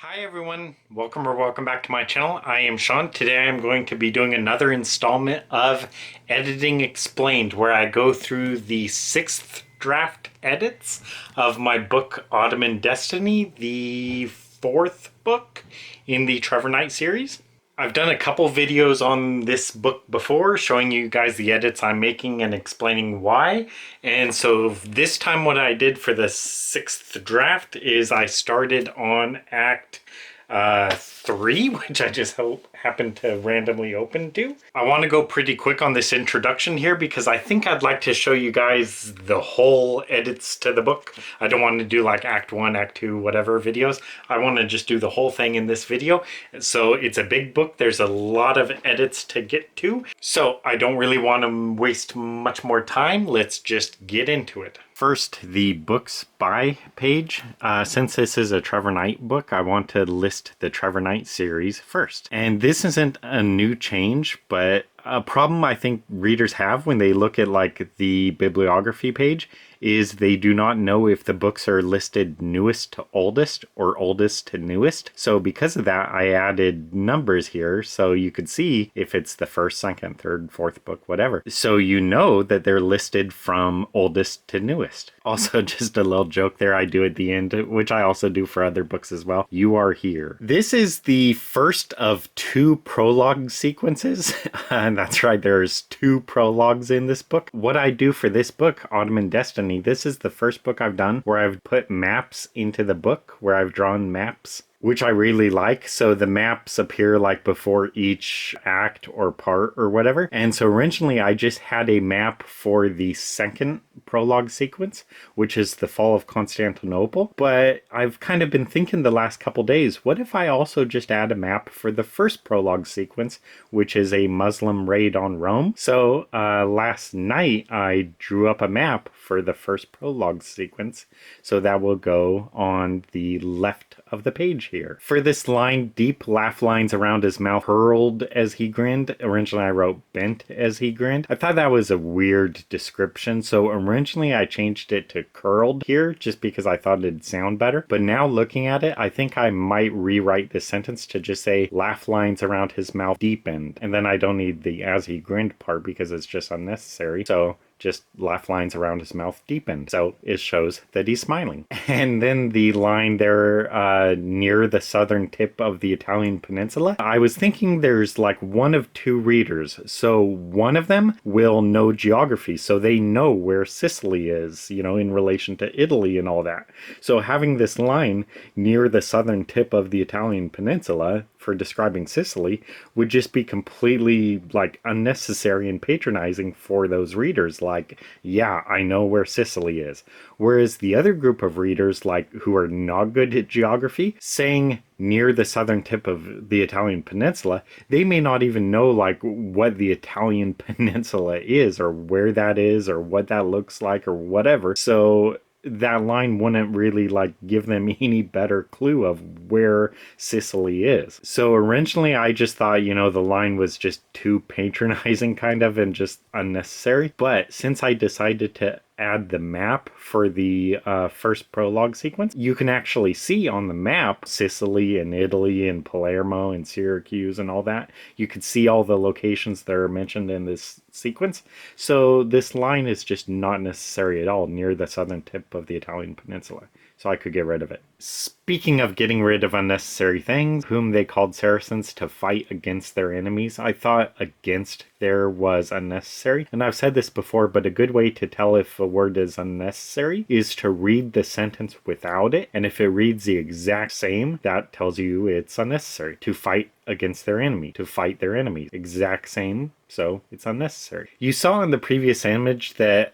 Hi everyone, welcome back to my channel. I am Sean. Today I'm going to be doing another installment of Editing Explained, where I go through the 6th draft edits of my book Ottoman Destiny, the 4th book in the Trevor Knight series. I've done a couple videos on this book before, showing you guys the edits I'm making and explaining why. And so this time what I did for the 6th draft is I started on Act 3, which I just happened to randomly open to. I want to go pretty quick on this introduction here because I think I'd like to show you guys the whole edits to the book. I don't want to do like Act 1, Act 2, whatever videos. I want to just do the whole thing in this video. So it's a big book. There's a lot of edits to get to. So I don't really want to waste much more time. Let's just get into it. First, the books by page. Since this is a Trevor Knight book, I want to list the Trevor Knight series first. And this isn't a new change, but a problem I think readers have when they look at like the bibliography page is they do not know if the books are listed newest to oldest or oldest to newest. So because of that, I added numbers here so you could see if it's the first, second, third, fourth book, whatever. So you know that they're listed from oldest to newest. Also, just a little joke there I do at the end, which I also do for other books as well. You are here. This is the first of 2 prologue sequences. And that's right, there's 2 prologues in this book. What I do for this book, Ottoman Destiny, this is the first book I've done where I've put maps into the book, where I've drawn maps, which I really like. So the maps appear like before each act or part or whatever. And so originally I just had a map for the second prologue sequence, which is the fall of Constantinople. But I've kind of been thinking the last couple days, what if I also just add a map for the first prologue sequence, which is a Muslim raid on Rome? So last night I drew up a map for the first prologue sequence. So that will go on the left of the page here. For this line, deep laugh lines around his mouth, hurled as he grinned. Originally I wrote bent as he grinned. I thought that was a weird description, so originally I changed it to curled here just because I thought it'd sound better. But now looking at it, I think I might rewrite this sentence to just say laugh lines around his mouth deepened. And then I don't need the as he grinned part because it's just unnecessary. So just laugh lines around his mouth deepened. So it shows that he's smiling. And then the line there near the southern tip of the Italian peninsula. I was thinking there's like one of 2 readers. So one of them will know geography. So they know where Sicily is, you know, in relation to Italy and all that. So having this line near the southern tip of the Italian peninsula for describing Sicily would just be completely like unnecessary and patronizing for those readers. Like, yeah, I know where Sicily is. Whereas the other group of readers, like who are not good at geography, saying near the southern tip of the Italian peninsula, they may not even know like what the Italian peninsula is or where that is or what that looks like or whatever. So that line wouldn't really like give them any better clue of where Sicily is. So originally I just thought, you know, the line was just too patronizing kind of and just unnecessary. But since I decided to add the map for the first prologue sequence, you can actually see on the map Sicily and Italy and Palermo and Syracuse and all that. You could see all the locations that are mentioned in this sequence. So this line is just not necessary at all near the southern tip of the Italian peninsula. So I could get rid of it. Speaking of getting rid of unnecessary things, whom they called Saracens to fight against their enemies, I thought against there was unnecessary. And I've said this before, but a good way to tell if a word is unnecessary is to read the sentence without it. And if it reads the exact same, that tells you it's unnecessary. To fight against their enemy, to fight their enemies. Exact same, so it's unnecessary. You saw in the previous image that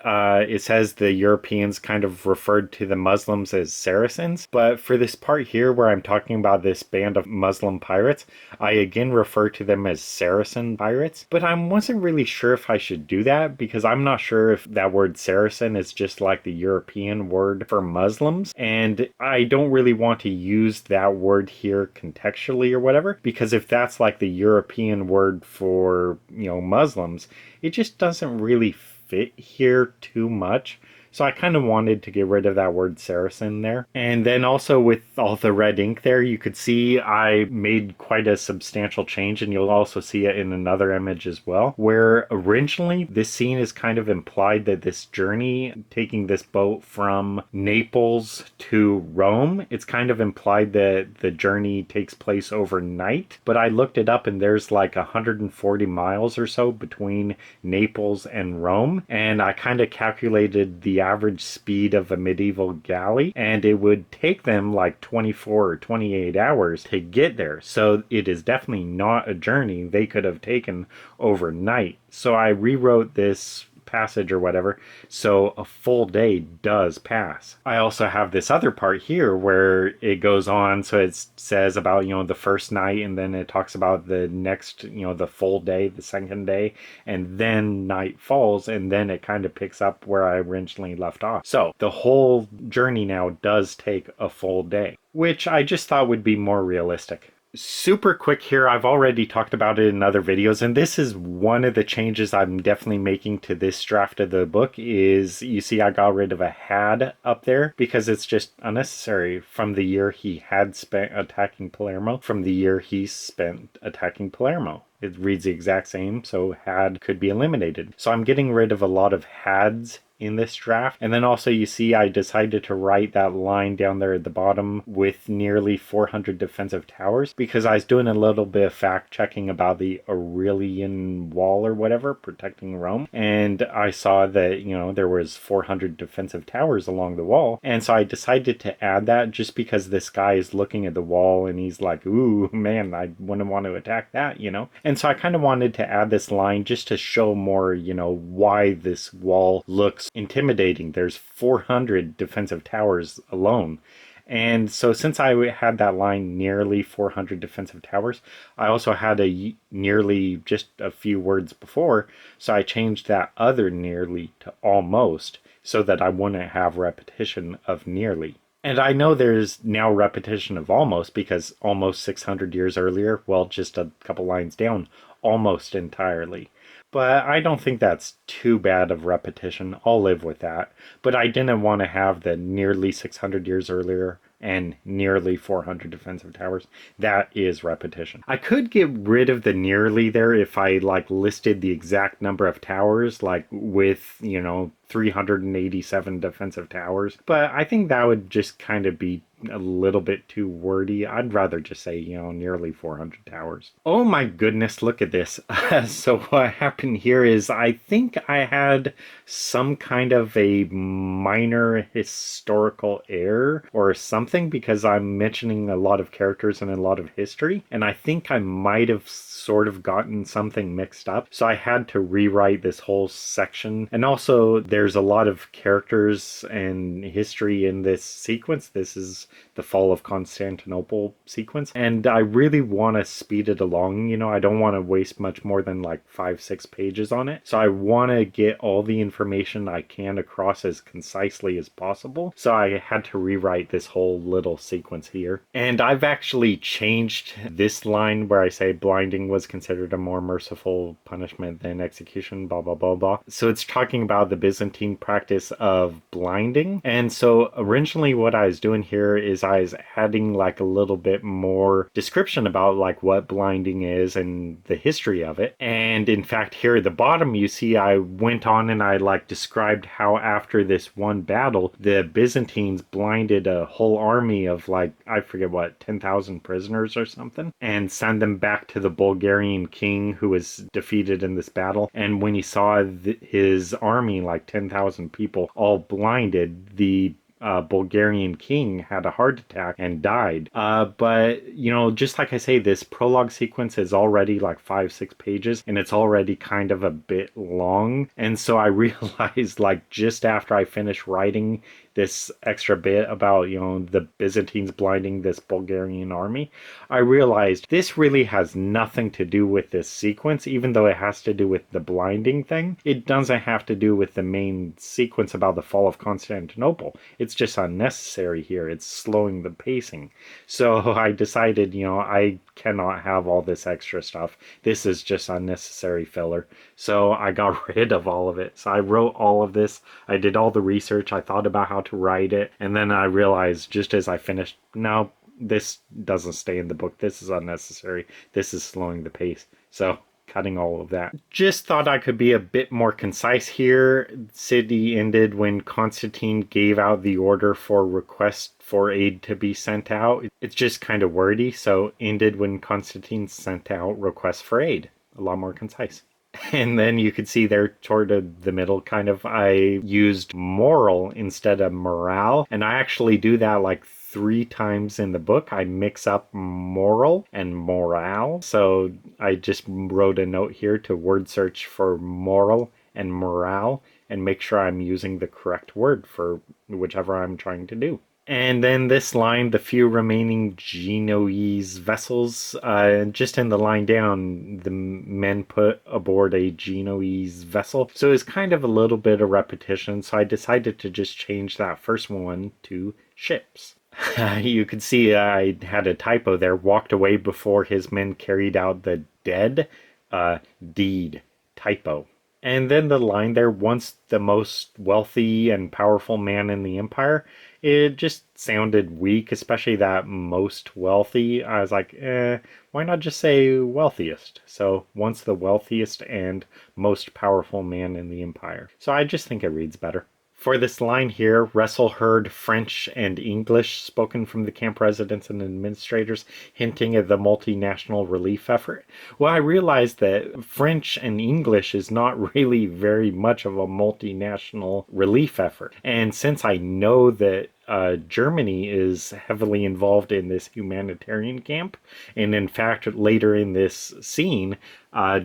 it says the Europeans kind of referred to the Muslims as Saracens, but for this part here where I'm talking about this band of Muslim pirates, I again refer to them as Saracen pirates, but I wasn't really sure if I should do that because I'm not sure if that word Saracen is just like the European word for Muslims, and I don't really want to use that word here contextually or whatever, because if that's like the European word for, you know, Muslims, it just doesn't really fit here too much. So I kind of wanted to get rid of that word Saracen there. And then also with all the red ink there, you could see I made quite a substantial change, and you'll also see it in another image as well, where originally this scene is kind of implied that this journey, taking this boat from Naples to Rome, it's kind of implied that the journey takes place overnight. But I looked it up and there's like 140 miles or so between Naples and Rome, and I kind of calculated the average speed of a medieval galley, and it would take them like 24 or 28 hours to get there. So it is definitely not a journey they could have taken overnight. So I rewrote this passage or whatever, so a full day does pass. I also have this other part here where it goes on, so it says about, the first night, and then it talks about the next, the full day, the second day, and then night falls, and then it kind of picks up where I originally left off. So the whole journey now does take a full day, which I just thought would be more realistic. Super quick here, I've already talked about it in other videos, and this is one of the changes I'm definitely making to this draft of the book. Is you see I got rid of a had up there because it's just unnecessary. From the year he had spent attacking Palermo, from the year he spent attacking Palermo. It reads the exact same, so had could be eliminated. So I'm getting rid of a lot of hads in this draft. And then also you see I decided to write that line down there at the bottom with nearly 400 defensive towers because I was doing a little bit of fact checking about the Aurelian Wall or whatever protecting Rome, and I saw that there was 400 defensive towers along the wall, and so I decided to add that just because this guy is looking at the wall and he's like, ooh man, I wouldn't want to attack that, and so I kind of wanted to add this line just to show more why this wall looks intimidating. There's 400 defensive towers alone. And so since I had that line nearly 400 defensive towers, I also had a nearly just a few words before, so I changed that other nearly to almost so that I wouldn't have repetition of nearly. And I know there's now repetition of almost because almost 600 years earlier, well, just a couple lines down, almost entirely. But I don't think that's too bad of repetition. I'll live with that. But I didn't want to have the nearly 600 years earlier and nearly 400 defensive towers. That is repetition. I could get rid of the nearly there if I listed the exact number of towers, with 387 defensive towers. But I think that would just kind of be a little bit too wordy. I'd rather just say, nearly 400 towers. Oh my goodness, look at this. So what happened here is I think I had some kind of a minor historical error or something because I'm mentioning a lot of characters and a lot of history, and I think I might have sort of gotten something mixed up. So I had to rewrite this whole section. And also there's a lot of characters and history in this sequence. This is the fall of Constantinople sequence, and I really want to speed it along. I don't want to waste much more than 5-6 pages on it, so I want to get all the information I can across as concisely as possible. So I had to rewrite this whole little sequence here, and I've actually changed this line where I say blinding was considered a more merciful punishment than execution, blah blah blah blah. So it's talking about the Byzantine practice of blinding, and so originally what I was doing here is I was adding a little bit more description about what blinding is and the history of it. And in fact here at the bottom you see I went on and I described how after this one battle the Byzantines blinded a whole army of I forget what, 10,000 prisoners or something, and sent them back to the Bulgarian king who was defeated in this battle. And when he saw his army, 10,000 people all blinded, the Bulgarian king had a heart attack and died. But just like I say, this prologue sequence is already 5-6 pages, and it's already kind of a bit long. And so I realized just after I finished writing this extra bit about, the Byzantines blinding this Bulgarian army, I realized this really has nothing to do with this sequence, even though it has to do with the blinding thing. It doesn't have to do with the main sequence about the fall of Constantinople. It's just unnecessary here. It's slowing the pacing. So I decided, I cannot have all this extra stuff. This is just unnecessary filler. So I got rid of all of it. So I wrote all of this. I did all the research. I thought about how to write it. And then I realized just as I finished, no, this doesn't stay in the book. This is unnecessary. This is slowing the pace. So cutting all of that. Just thought I could be a bit more concise here. City ended when Constantine gave out the order for request for aid to be sent out. It's just kind of wordy, so ended when Constantine sent out requests for aid. A lot more concise. And then you could see there toward the middle, kind of, I used moral instead of morale. And I actually do that like 3 times in the book. I mix up moral and morale. So I just wrote a note here to word search for moral and morale and make sure I'm using the correct word for whichever I'm trying to do. And then this line, the few remaining Genoese vessels, just in the line down, the men put aboard a Genoese vessel. So it's kind of a little bit of repetition. So I decided to just change that first one to ships. You could see I had a typo there. Walked away before his men carried out the dead deed. Typo. And then the line there, once the most wealthy and powerful man in the empire, it just sounded weak, especially that most wealthy. I was like, why not just say wealthiest? So once the wealthiest and most powerful man in the empire. So I just think it reads better. For this line here, Russell heard French and English spoken from the camp residents and administrators, hinting at the multinational relief effort. Well, I realized that French and English is not really very much of a multinational relief effort. And since I know that Germany is heavily involved in this humanitarian camp, and in fact, later in this scene,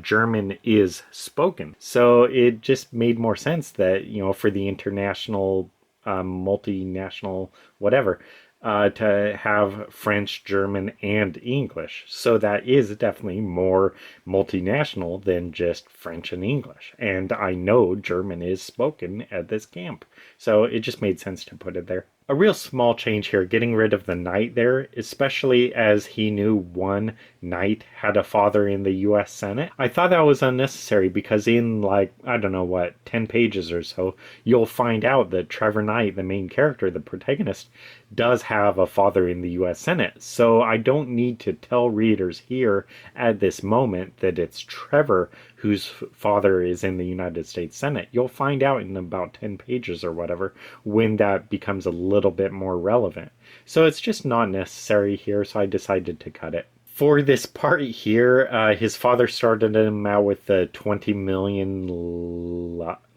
German is spoken. So it just made more sense that, for the international, multinational, whatever, to have French, German, and English. So that is definitely more multinational than just French and English. And I know German is spoken at this camp. So it just made sense to put it there. A real small change here, getting rid of the knight there, especially as he knew one knight had a father in the U.S. Senate. I thought that was unnecessary because in 10 pages or so, you'll find out that Trevor Knight, the main character, the protagonist, does have a father in the U.S. Senate. So I don't need to tell readers here at this moment that it's Trevor whose father is in the United States Senate. You'll find out in about 10 pages or whatever when that becomes a little bit more relevant. So it's just not necessary here, so I decided to cut it. For this part here, his father started him out with the 20 million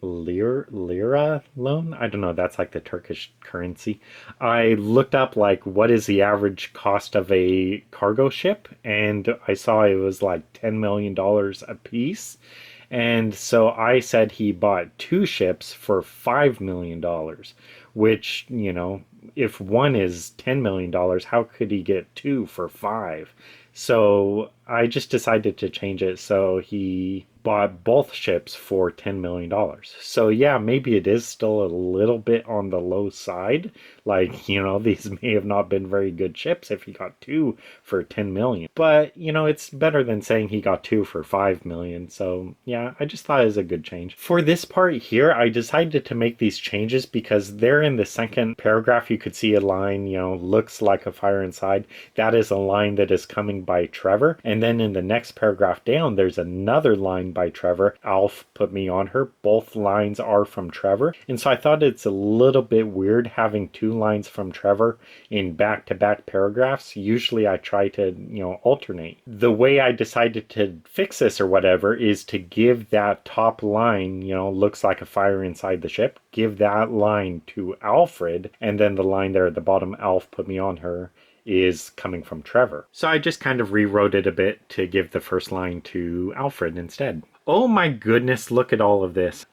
lira loan. I don't know, that's like the Turkish currency. I looked up what is the average cost of a cargo ship, and I saw it was like $10 million a piece. And so I said he bought 2 ships for $5 million, which, if one is $10 million, how could he get 2 for 5? So I just decided to change it so he bought both ships for $10 million. So yeah, maybe it is still a little bit on the low side. These may have not been very good ships if he got 2 for 10 million. But, it's better than saying he got 2 for 5 million. So yeah, I just thought it was a good change. For this part here, I decided to make these changes because there in the second paragraph, you could see a line, looks like a fire inside. That is a line that is coming by Trevor. And then in the next paragraph down, there's another line by Trevor. Alf put me on her. Both lines are from Trevor. And so I thought it's a little bit weird having 2 lines from Trevor in back-to-back paragraphs. Usually I try to, alternate. The way I decided to fix this or whatever is to give that top line, looks like a fire inside the ship, give that line to Alfred, and then the line there at the bottom, Alf put me on her, is coming from Trevor. So I just kind of rewrote it a bit to give the first line to Alfred instead. Oh my goodness, look at all of this.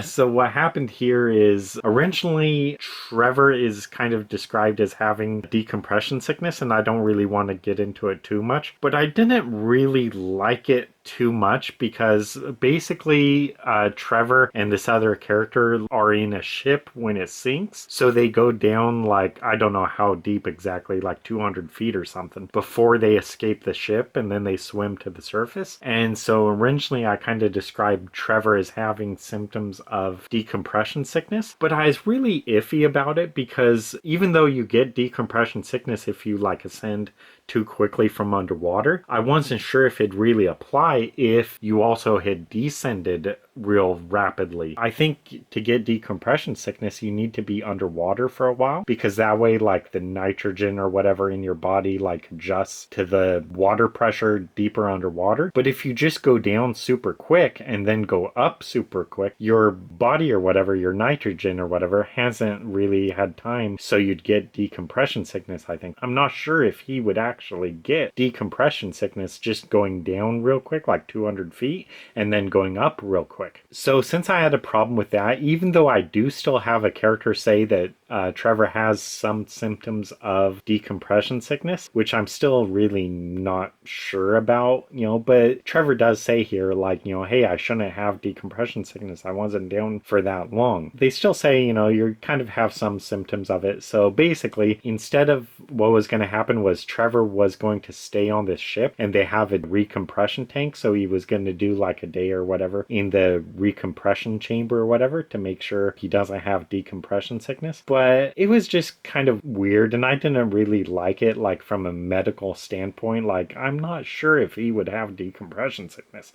So what happened here is originally Trevor is kind of described as having decompression sickness, and I don't really want to get into it too much, but I didn't really like it too much because basically Trevor and this other character are in a ship when it sinks. So they go down like, I don't know how deep exactly, like 200 feet or something before they escape the ship, and then they swim to the surface. And so originally I kind of described Trevor as having symptoms of decompression sickness, but I was really iffy about it because even though you get decompression sickness if you like ascend too quickly from underwater, I wasn't sure if it'd really apply if you also had descended real rapidly. I think to get decompression sickness, you need to be underwater for a while, because that way like the nitrogen or whatever in your body like adjusts to the water pressure deeper underwater. But if you just go down super quick and then go up super quick, your body or whatever, your nitrogen or whatever, hasn't really had time, so you'd get decompression sickness, I think. I'm not sure if he would actually get decompression sickness just going down real quick, like 200 feet, and then going up real quick. So since I had a problem with that, even though I do still have a character say that Trevor has some symptoms of decompression sickness, which I'm still really not sure about, but Trevor does say here, like, hey, I shouldn't have decompression sickness. I wasn't down for that long. They still say, you kind of have some symptoms of it. So basically, instead of what was going to happen was Trevor was going to stay on this ship, and they have a recompression tank. So he was going to do like a day or whatever in the recompression chamber or whatever to make sure he doesn't have decompression sickness. But it was just kind of weird, and I didn't really like it, like from a medical standpoint. Like, I'm not sure if he would have decompression sickness.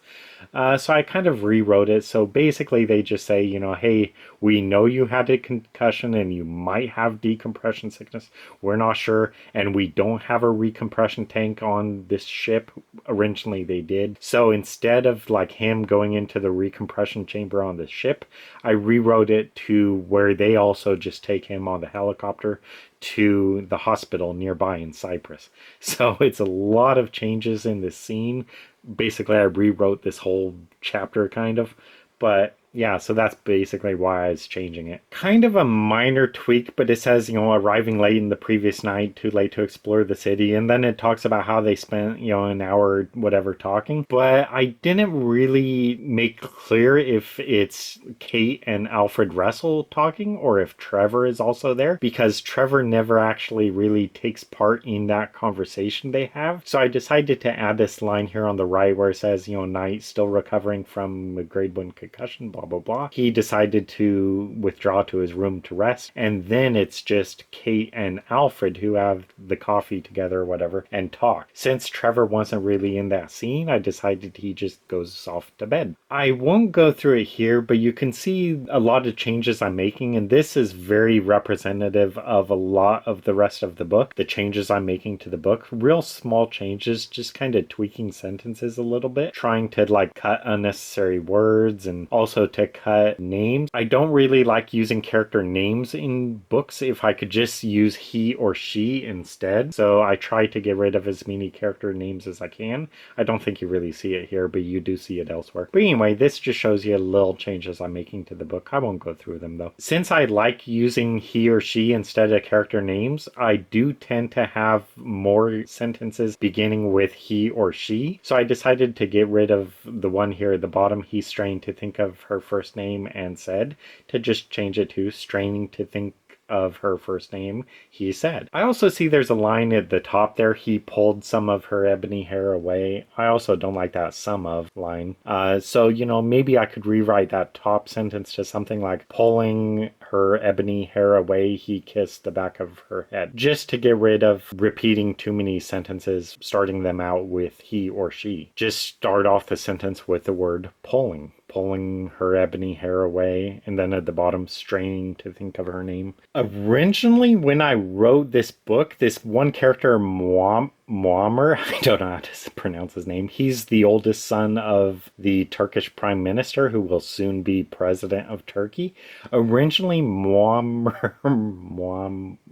So I kind of rewrote it. So basically they just say, hey, we know you had a concussion and you might have decompression sickness. We're not sure, and we don't have a recompression tank on this ship. Originally they did. So instead of like him going into the recompression chamber on the ship, I rewrote it to where they also just take him on the helicopter to the hospital nearby in Cyprus. So it's a lot of changes in this scene. Basically, I rewrote this whole chapter kind of, but yeah, so that's basically why I was changing it. Kind of a minor tweak, but it says, arriving late in the previous night, too late to explore the city. And then it talks about how they spent, an hour, whatever, talking. But I didn't really make clear if it's Kate and Alfred Russell talking or if Trevor is also there, because Trevor never actually really takes part in that conversation they have. So I decided to add this line here on the right where it says, Knight still recovering from a grade 1 concussion, blah, blah, blah. He decided to withdraw to his room to rest. And then it's just Kate and Alfred who have the coffee together or whatever and talk. Since Trevor wasn't really in that scene, I decided he just goes off to bed. I won't go through it here, but you can see a lot of changes I'm making. And this is very representative of a lot of the rest of the book. The changes I'm making to the book. Real small changes, just kind of tweaking sentences a little bit. Trying to like cut unnecessary words and also to cut names. I don't really like using character names in books if I could just use he or she instead. So I try to get rid of as many character names as I can. I don't think you really see it here, but you do see it elsewhere. But anyway, this just shows you little changes I'm making to the book. I won't go through them though. Since I like using he or she instead of character names, I do tend to have more sentences beginning with he or she. So I decided to get rid of the one here at the bottom, he strained to think of her first name and said, to just change it to straining to think of her first name, he said. I also see there's a line at the top there, he pulled some of her ebony hair away. I also don't like that some of line. So, maybe I could rewrite that top sentence to something like, pulling her ebony hair away, he kissed the back of her head. Just to get rid of repeating too many sentences, starting them out with he or she. Just start off the sentence with the word pulling her ebony hair away, and then at the bottom, straining to think of her name. Originally, when I wrote this book, this one character, Muammer, I don't know how to pronounce his name. He's the oldest son of the Turkish prime minister who will soon be president of Turkey. Originally, Muammer,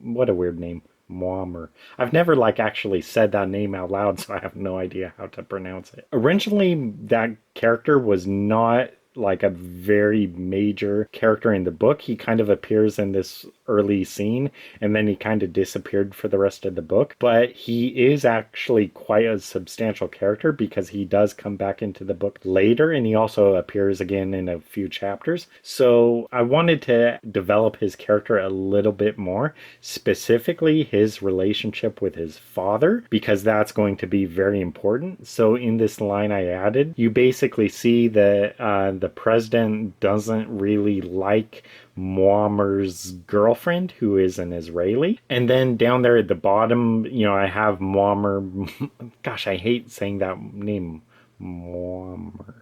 what a weird name. Muammer. I've never actually said that name out loud, so I have no idea how to pronounce it. Originally, that character was not a very major character in the book. He kind of appears in this early scene, and then he kind of disappeared for the rest of the book. But he is actually quite a substantial character because he does come back into the book later, and he also appears again in a few chapters. So I wanted to develop his character a little bit more, specifically his relationship with his father, because that's going to be very important. So in this line I added, you basically see that the president doesn't really like Muammar's girlfriend, who is an Israeli. And then down there at the bottom, I have Muammar. Gosh, I hate saying that name. Muammar.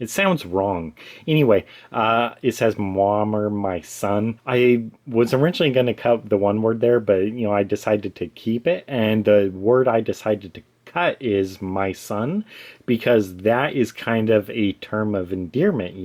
It sounds wrong. Anyway, it says Muammar, my son. I was originally going to cut the one word there, but, I decided to keep it. And the word I decided to cut is my son, because that is kind of a term of endearment,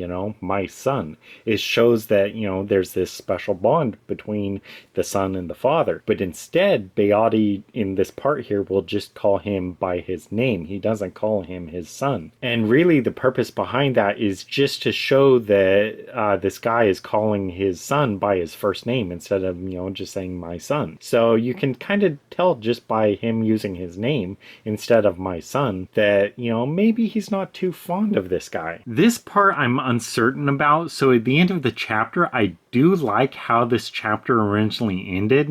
my son. It shows that, there's this special bond between the son and the father. But instead, Beati in this part here will just call him by his name. He doesn't call him his son. And really the purpose behind that is just to show that this guy is calling his son by his first name instead of, just saying my son. So you can kind of tell just by him using his name instead of my son that, maybe he's not too fond of this guy. This part I'm uncertain about. So at the end of the chapter, I do like how this chapter originally ended.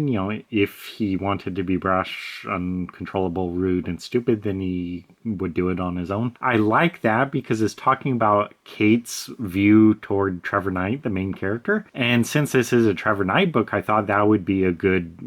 If he wanted to be brash, uncontrollable, rude, and stupid, then he would do it on his own. I like that because it's talking about Kate's view toward Trevor Knight, the main character. And since this is a Trevor Knight book, I thought that would be a good,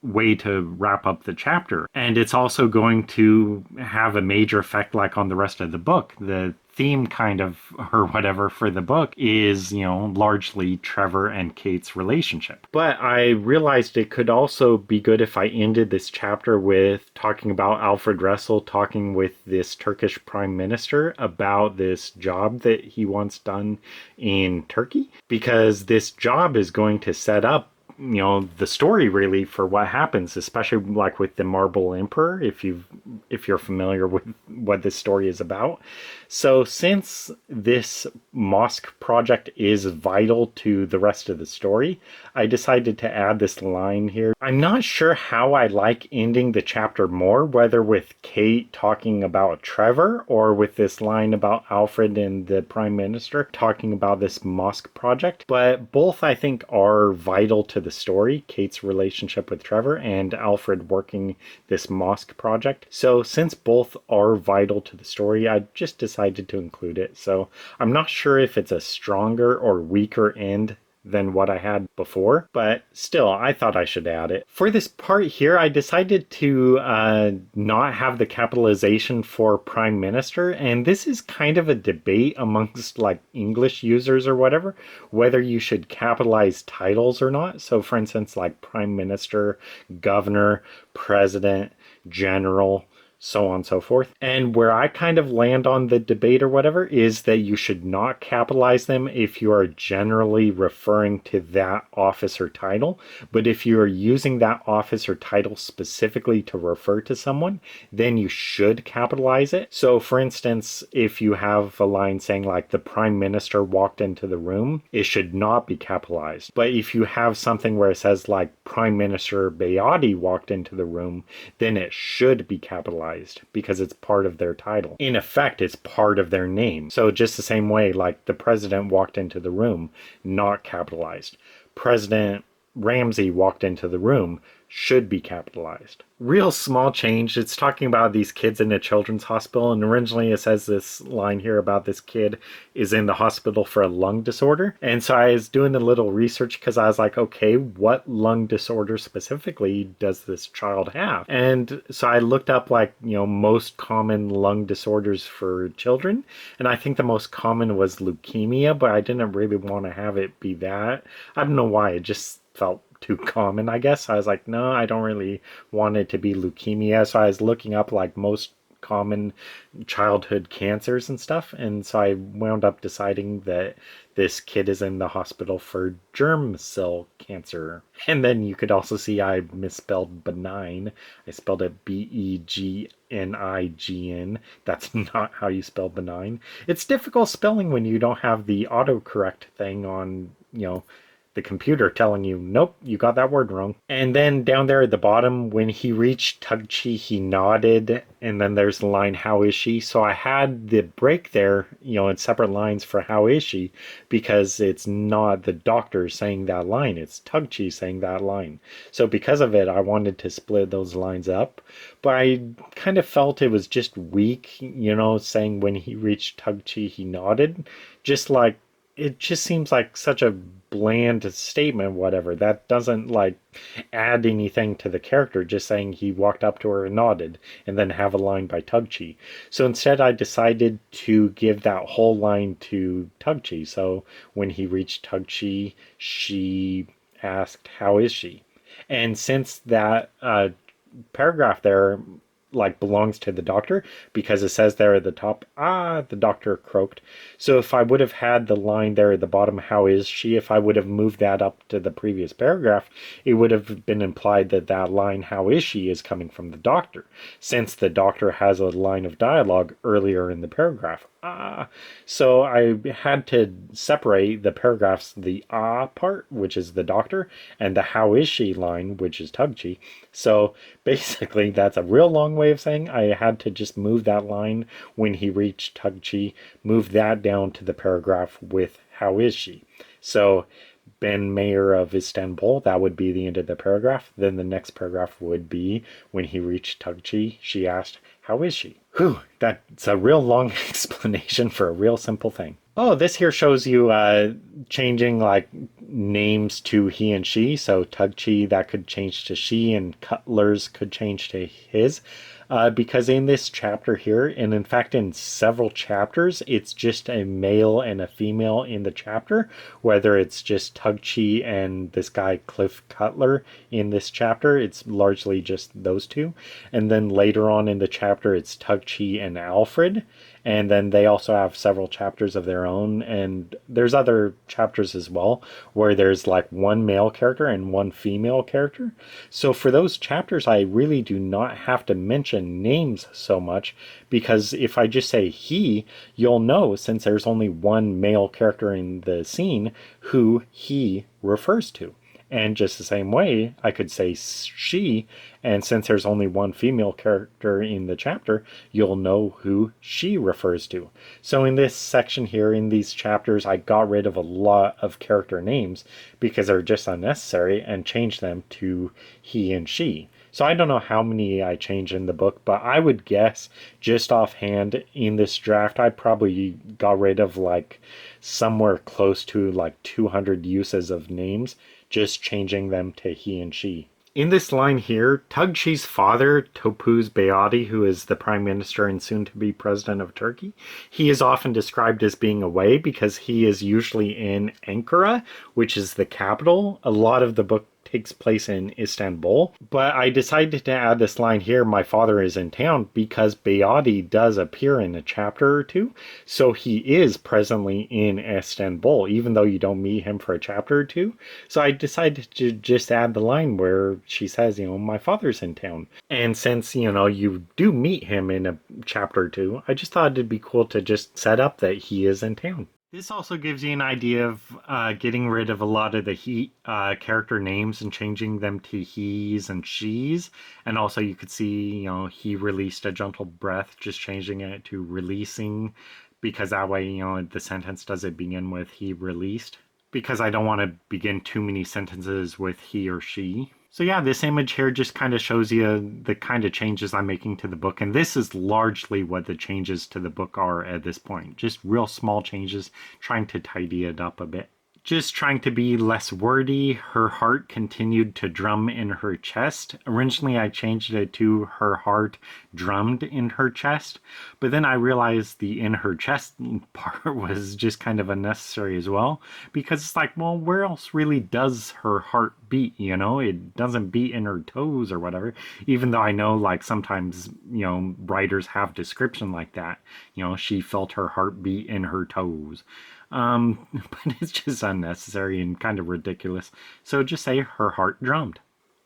way to wrap up the chapter. And it's also going to have a major effect like on the rest of the book. The theme kind of, or whatever, for the book is, largely Trevor and Kate's relationship. But I realized it could also be good if I ended this chapter with talking about Alfred Russell talking with this Turkish prime minister about this job that he wants done in Turkey, because this job is going to set up the story really for what happens, especially like with the Marble Emperor, if you're familiar with what this story is about. So since this mosque project is vital to the rest of the story, I decided to add this line here. I'm not sure how I like ending the chapter more, whether with Kate talking about Trevor or with this line about Alfred and the Prime Minister talking about this mosque project, but both I think are vital to the story, Kate's relationship with Trevor and Alfred working this mosque project. So since both are vital to the story, I just decided to include it. So I'm not sure if it's a stronger or weaker end than what I had before, but still, I thought I should add it. For this part here, I decided to not have the capitalization for Prime Minister, and this is kind of a debate amongst like English users or whatever, whether you should capitalize titles or not. So for instance, like Prime Minister, Governor, President, General, so on and so forth. And where I kind of land on the debate or whatever is that you should not capitalize them if you are generally referring to that office or title. But if you are using that office or title specifically to refer to someone, then you should capitalize it. So for instance, if you have a line saying like the Prime Minister walked into the room, it should not be capitalized. But if you have something where it says like Prime Minister Beati walked into the room, then it should be capitalized because it's part of their title. In effect, it's part of their name. So just the same way, like the president walked into the room, not capitalized. President Ramsey walked into the room, should be capitalized. Real small change. It's talking about these kids in a children's hospital, and originally it says this line here about this kid is in the hospital for a lung disorder. And so I was doing a little research because I was like, okay, what lung disorder specifically does this child have? And so I looked up like, most common lung disorders for children, and I think the most common was leukemia, but I didn't really want to have it be that. I don't know why, it just felt too common, I guess. I was like, no, I don't really want it to be leukemia. So I was looking up like most common childhood cancers and stuff. And so I wound up deciding that this kid is in the hospital for germ cell cancer. And then you could also see I misspelled benign. I spelled it Begnigen. That's not how you spell benign. It's difficult spelling when you don't have the autocorrect thing on, the computer telling you, nope, you got that word wrong. And then down there at the bottom, when he reached Tugchi, he nodded. And then there's the line, how is she? So I had the break there, in separate lines for how is she, because it's not the doctor saying that line, it's Tugchi saying that line. So because of it, I wanted to split those lines up. But I kind of felt it was just weak, saying when he reached Tugchi, he nodded. Just like, it just seems like such a bland statement, whatever. That doesn't like add anything to the character, just saying he walked up to her and nodded, and then have a line by Tugchi. So instead, I decided to give that whole line to Tugchi. So when he reached Tugchi, she asked, how is she? And since that paragraph there like belongs to the doctor, because it says there at the top, the doctor croaked. So if I would have had the line there at the bottom, how is she, if I would have moved that up to the previous paragraph, it would have been implied that that line, how is she, is coming from the doctor, since the doctor has a line of dialogue earlier in the paragraph. So I had to separate the paragraphs, the part, which is the doctor, and the how is she line, which is Tugchi. So basically, that's a real long way of saying I had to just move that line when he reached Tugchi, move that down to the paragraph with how is she. So Ben Mayor of Istanbul, that would be the end of the paragraph. Then the next paragraph would be when he reached Tugchi, she asked, how is she? Whew, that's a real long explanation for a real simple thing. Oh, this here shows you changing like names to he and she. So Tugchi, that could change to she, and Cutler's could change to his. Because in this chapter here, and in fact in several chapters, it's just a male and a female in the chapter, whether it's just Tugchi and this guy Cliff Cutler in this chapter, it's largely just those two. And then later on in the chapter, it's Tugchi and Alfred. And then they also have several chapters of their own, and there's other chapters as well where there's like one male character and one female character. So for those chapters, I really do not have to mention names so much, because if I just say he, you'll know, since there's only one male character in the scene, who he refers to. And just the same way, I could say she, and since there's only one female character in the chapter, you'll know who she refers to. So in this section here, in these chapters, I got rid of a lot of character names because they're just unnecessary and changed them to he and she. So I don't know how many I changed in the book, but I would guess just offhand in this draft, I probably got rid of like somewhere close to like 200 uses of names, just changing them to he and she. In this line here, Tugchi's father, Topuz Beyadi, who is the prime minister and soon to be president of Turkey, he is often described as being away because he is usually in Ankara, which is the capital. A lot of the book takes place in Istanbul, but I decided to add this line here, my father is in town, because Beyadi does appear in a chapter or two, so he is presently in Istanbul, even though you don't meet him for a chapter or two. So I decided to just add the line where she says, my father's in town. And since, you do meet him in a chapter or two, I just thought it'd be cool to just set up that he is in town. This also gives you an idea of getting rid of a lot of the he character names and changing them to he's and she's. And also you could see, he released a gentle breath, just changing it to releasing, because that way, the sentence doesn't begin with he released. Because I don't want to begin too many sentences with he or she. So yeah, this image here just kind of shows you the kind of changes I'm making to the book. And this is largely what the changes to the book are at this point. Just real small changes, trying to tidy it up a bit. Just trying to be less wordy. Her heart continued to drum in her chest. Originally, I changed it to her heart drummed in her chest. But then I realized the in her chest part was just kind of unnecessary as well. Because it's like, well, where else really does her heart beat? It doesn't beat in her toes or whatever. Even though I know, like, sometimes, writers have description like that. She felt her heart beat in her toes. But it's just unnecessary and kind of ridiculous. So just say her heart drummed.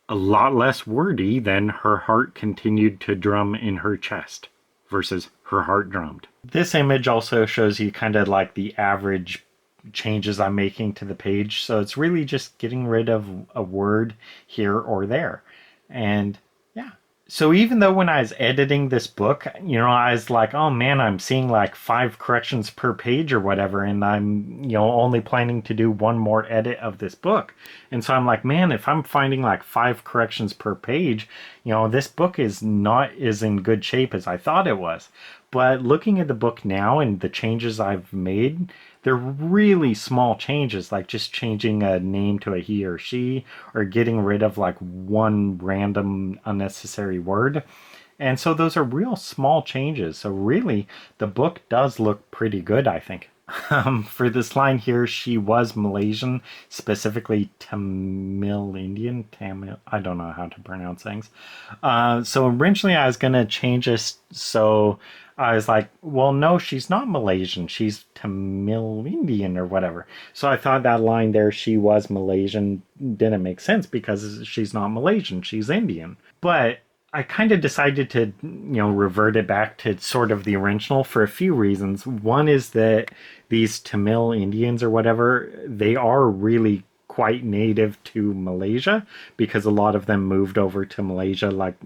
A lot less wordy than her heart continued to drum in her chest versus her heart drummed. This image also shows you kind of like the average changes I'm making to the page. So it's really just getting rid of a word here or there. And yeah. So even though when I was editing this book, I was like, oh man, I'm seeing like 5 corrections per page or whatever, and I'm, only planning to do one more edit of this book. And so I'm like, man, if I'm finding like 5 corrections per page, this book is not as in good shape as I thought it was. But looking at the book now and the changes I've made, they're really small changes, like just changing a name to a he or she, or getting rid of like one random unnecessary word. And so those are real small changes. So really, the book does look pretty good, I think. For this line here, she was Malaysian, specifically Tamil Indian. Tamil, I don't know how to pronounce things. So originally I was going to change this. So I was like, well, no, she's not Malaysian. She's Tamil Indian or whatever. So I thought that line there, she was Malaysian, didn't make sense because she's not Malaysian. She's Indian. But I kind of decided to, revert it back to sort of the original for a few reasons. One is that these Tamil Indians or whatever, they are really quite native to Malaysia because a lot of them moved over to Malaysia like,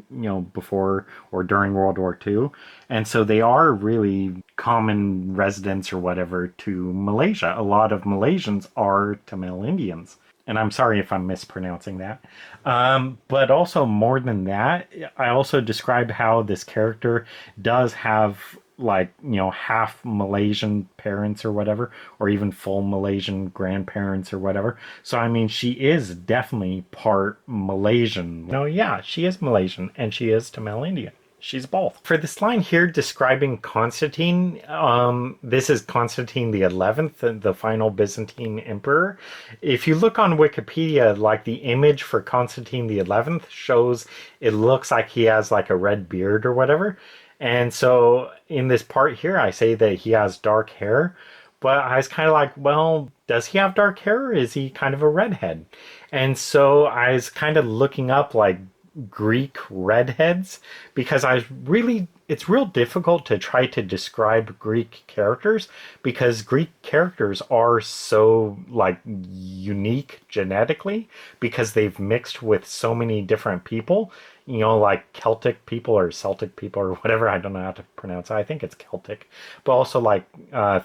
before or during World War II. And so they are really common residents or whatever to Malaysia. A lot of Malaysians are Tamil Indians. And I'm sorry if I'm mispronouncing that. But also, more than that, I also describe how this character does have, like, half Malaysian parents or whatever, or even full Malaysian grandparents or whatever. So, I mean, she is definitely part Malaysian. No, yeah, she is Malaysian and she is Tamil Indian. She's both. For this line here describing Constantine, this is Constantine the 11th, the final Byzantine emperor. If you look on Wikipedia, like the image for Constantine the 11th shows it looks like he has like a red beard or whatever. And so in this part here, I say that he has dark hair. But I was kind of like, well, does he have dark hair or is he kind of a redhead? And so I was kind of looking up like Greek redheads because it's real difficult to try to describe Greek characters because Greek characters are so like unique genetically because they've mixed with so many different people, like Celtic people or Celtic people or whatever. I don't know how to pronounce it. I think it's Celtic, but also like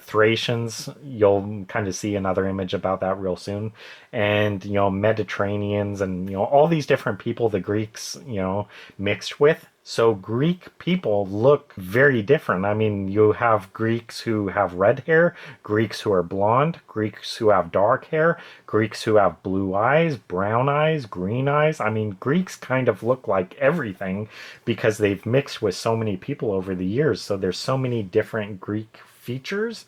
Thracians. You'll kind of see another image about that real soon. And, Mediterraneans and, all these different people the Greeks, mixed with. So Greek people look very different. I mean, you have Greeks who have red hair, Greeks who are blonde, Greeks who have dark hair, Greeks who have blue eyes, brown eyes, green eyes. I mean, Greeks kind of look like everything because they've mixed with so many people over the years. So there's so many different Greek features.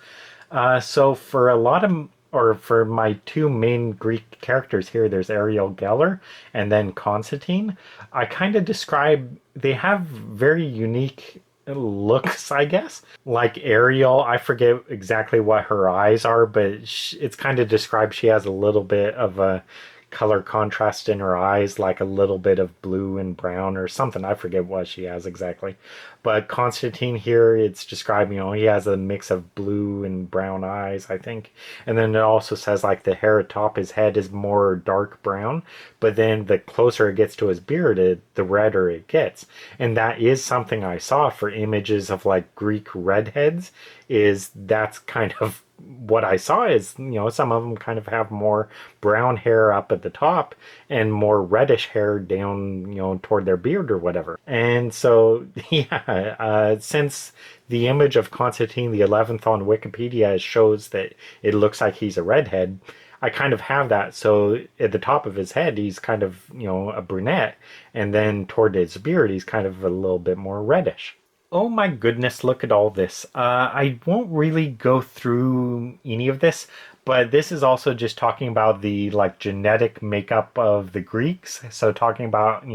So for a lot of or for my 2 main Greek characters here, there's Ariel Geller and then Constantine. I kind of describe, they have very unique looks, I guess. Like Ariel, I forget exactly what her eyes are, but it's kind of described she has a little bit of a color contrast in her eyes, like a little bit of blue and brown or something. I forget what she has exactly. But Constantine here, it's described, he has a mix of blue and brown eyes, I think. And then it also says like the hair atop his head is more dark brown, but then the closer it gets to his beard, the redder it gets. And that is something I saw for images of like Greek redheads, is that's kind of what I saw is, some of them kind of have more brown hair up at the top and more reddish hair down, toward their beard or whatever. And so, yeah, since the image of Constantine the 11th on Wikipedia shows that it looks like he's a redhead, I kind of have that. So at the top of his head, he's kind of, a brunette. And then toward his beard, he's kind of a little bit more reddish. Oh my goodness, look at all this. I won't really go through any of this, but this is also just talking about the like genetic makeup of the Greeks. So talking about,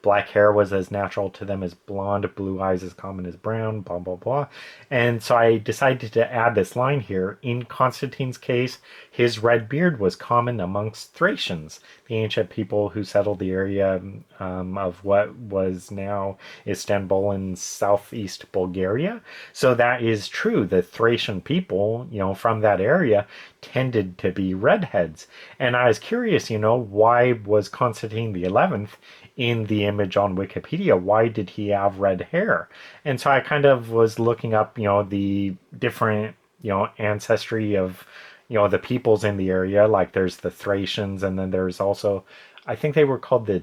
black hair was as natural to them as blonde, blue eyes as common as brown, blah, blah, blah. And so I decided to add this line here. In Constantine's case, his red beard was common amongst Thracians, the ancient people who settled the area of what was now Istanbul in southeast Bulgaria. So that is true. The Thracian people, from that area tended to be redheads. And I was curious, why was Constantine the 11th in the image on Wikipedia? Why did he have red hair? And so I kind of was looking up, the different, ancestry of, the peoples in the area. Like there's the Thracians, and then there's also, I think they were called the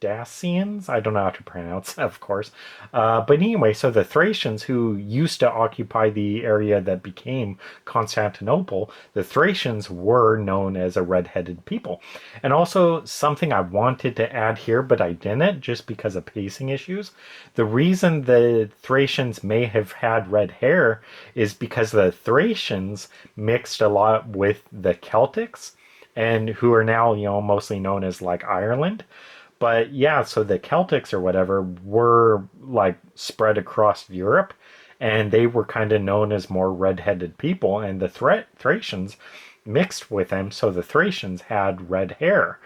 Dacians. I don't know how to pronounce, of course. But anyway, so the Thracians, who used to occupy the area that became Constantinople, the Thracians were known as a red-headed people. And also something I wanted to add here, but I didn't, just because of pacing issues. The reason the Thracians may have had red hair is because the Thracians mixed a lot with the Celtics, and who are now, mostly known as like Ireland. But yeah, so the Celtics or whatever were like spread across Europe, and they were kind of known as more red-headed people, and the Thracians mixed with them, so the Thracians had red hair.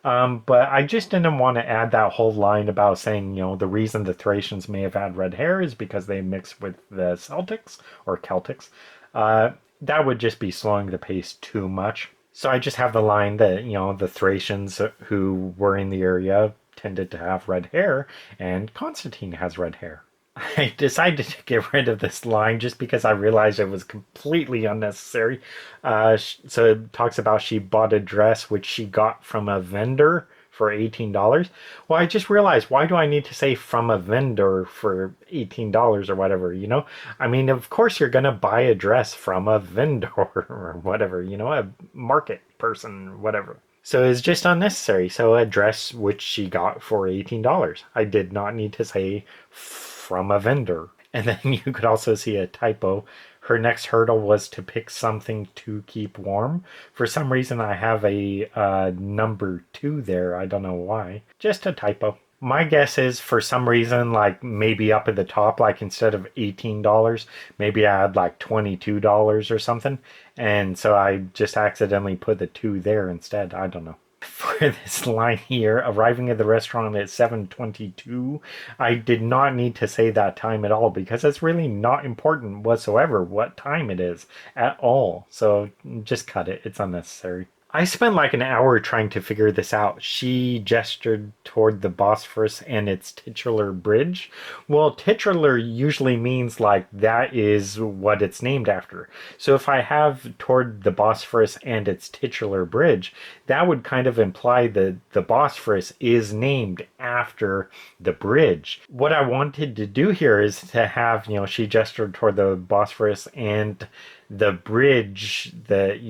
But I just didn't want to add that whole line about saying, the reason the Thracians may have had red hair is because they mixed with the Celtics or Celtics. That would just be slowing the pace too much. So I just have the line that, the Thracians who were in the area tended to have red hair, and Constantine has red hair. I decided to get rid of this line just because I realized it was completely unnecessary. So it talks about she bought a dress which she got from a vendor for $18. Well, I just realized, why do I need to say from a vendor for $18 or whatever, I mean, of course you're going to buy a dress from a vendor or whatever, a market person, whatever. So it's just unnecessary. So a dress which she got for $18. I did not need to say from a vendor. And then you could also see a typo. Her next hurdle was to pick something to keep warm. For some reason, I have a number 2 there. I don't know why. Just a typo. My guess is, for some reason, like maybe up at the top, like instead of $18, maybe I had like $22 or something. And so I just accidentally put the 2 there instead. I don't know. For this line here, arriving at the restaurant at 7:22, I did not need to say that time at all, because it's really not important whatsoever what time it is at all. So just cut it. It's unnecessary. I spent like an hour trying to figure this out. She gestured toward the Bosphorus and its titular bridge. Well, titular usually means like that is what it's named after. So if I have toward the Bosphorus and its titular bridge, that would kind of imply that the Bosphorus is named after the bridge. What I wanted to do here is to have, she gestured toward the Bosphorus and the bridge that,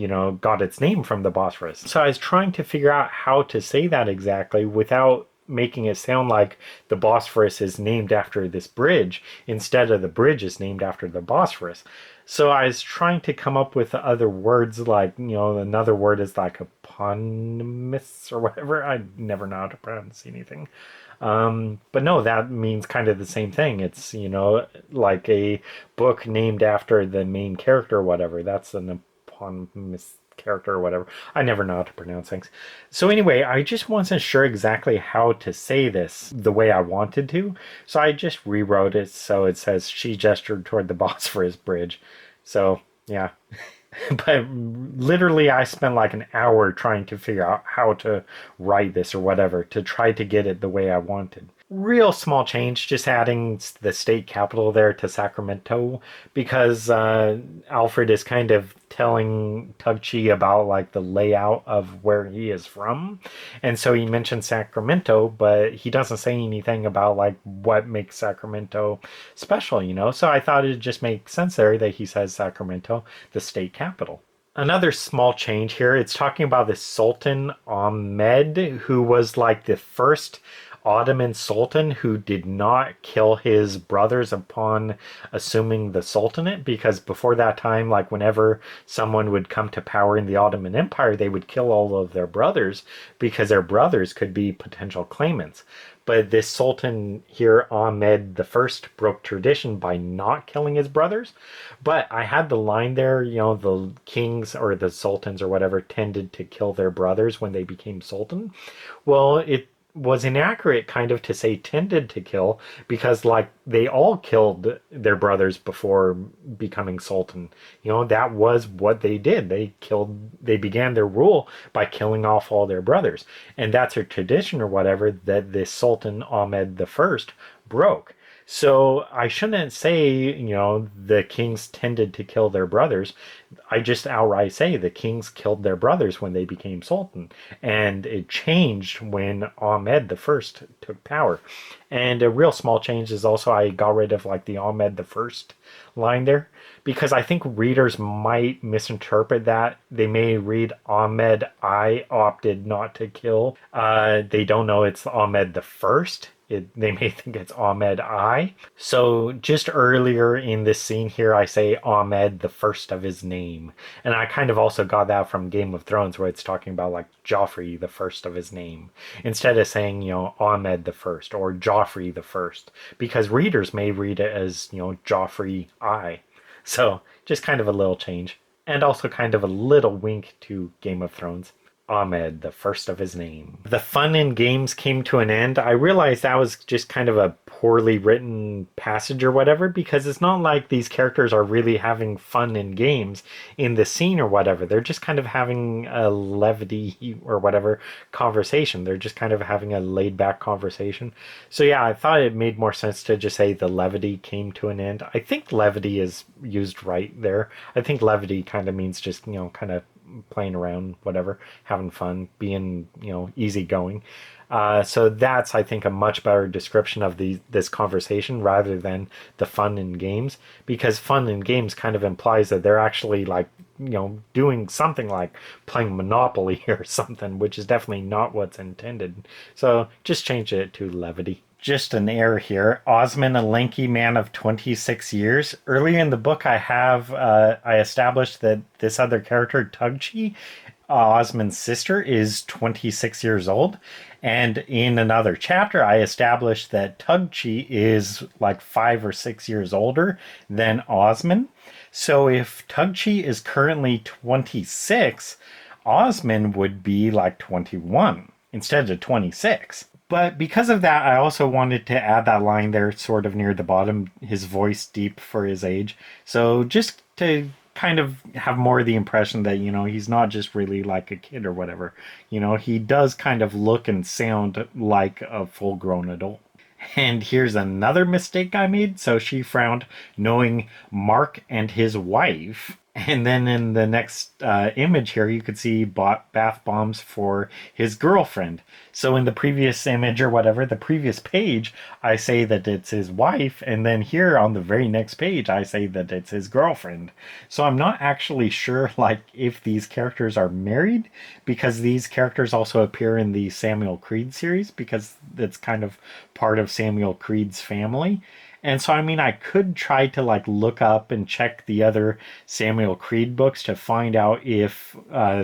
got its name from the Bosphorus. So I was trying to figure out how to say that exactly without making it sound like the Bosphorus is named after this bridge instead of the bridge is named after the Bosphorus. So I was trying to come up with other words, like, another word is like eponymous or whatever. I never know how to pronounce anything. But no, that means kind of the same thing. It's, like a book named after the main character or whatever. That's an eponymous character or whatever. I never know how to pronounce things. So anyway, I just wasn't sure exactly how to say this the way I wanted to. So I just rewrote it so it says she gestured toward the Bosphorus bridge. So yeah. But literally I spent like an hour trying to figure out how to write this or whatever to try to get it the way I wanted. Real small change, just adding the state capital there to Sacramento, because Alfred is kind of telling Tugchi about like the layout of where he is from, and so he mentions Sacramento, but he doesn't say anything about like what makes Sacramento special, so I thought it'd just make sense there that he says Sacramento, the state capital. Another small change here, it's talking about the Sultan Ahmed, who was like the first Ottoman Sultan who did not kill his brothers upon assuming the Sultanate, because before that time, like whenever someone would come to power in the Ottoman Empire, they would kill all of their brothers because their brothers could be potential claimants. But this Sultan here, Ahmed the First, broke tradition by not killing his brothers. But I had the line there, the kings or the sultans or whatever tended to kill their brothers when they became sultan. Well, was inaccurate kind of to say tended to kill, because like they all killed their brothers before becoming sultan. That was what they did. They began their rule by killing off all their brothers, and that's a tradition or whatever that the Sultan Ahmed the First broke. So I shouldn't say, the kings tended to kill their brothers. I just outright say the kings killed their brothers when they became sultan. And it changed when Ahmed the First took power. And a real small change is also I got rid of like the Ahmed the First line there, because I think readers might misinterpret that. They may read Ahmed I opted not to kill. They don't know it's Ahmed the First. They may think it's Ahmed I. So just earlier in this scene here, I say Ahmed the First of his name. And I kind of also got that from Game of Thrones, where it's talking about like Joffrey the First of his name, instead of saying, Ahmed the First or Joffrey the First, because readers may read it as, Joffrey I. So just kind of a little change. And also kind of a little wink to Game of Thrones. Ahmed, the first of his name. The fun in games came to an end. I realized that was just kind of a poorly written passage or whatever, because it's not like these characters are really having fun in games in the scene or whatever. They're just kind of having a levity or whatever conversation. They're just kind of having a laid back conversation. So yeah, I thought it made more sense to just say the levity came to an end. I think levity is used right there. I think levity kind of means just, kind of playing around, whatever, having fun, being, easygoing. So that's, I think, a much better description of this conversation rather than the fun in games, because fun in games kind of implies that they're actually like, doing something like playing Monopoly or something, which is definitely not what's intended. So just change it to levity. Just an error here. Osman, a lanky man of 26 years. Earlier in the book, I established that this other character, Tugchi, Osman's sister, is 26 years old. And in another chapter, I established that Tugchi is like 5 or 6 years older than Osman. So if Tugchi is currently 26, Osman would be like 21 instead of 26. But because of that, I also wanted to add that line there sort of near the bottom, his voice deep for his age. So just to kind of have more of the impression that, he's not just really like a kid or whatever. He does kind of look and sound like a full-grown adult. And here's another mistake I made. So she frowned, knowing Mark and his wife. And then in the next image here, you could see bath bombs for his girlfriend. So in the previous image or whatever, the previous page, I say that it's his wife. And then here on the very next page, I say that it's his girlfriend. So I'm not actually sure like if these characters are married, because these characters also appear in the Samuel Creed series, because it's kind of part of Samuel Creed's family. And so, I could try to like look up and check the other Samuel Creed books to find out if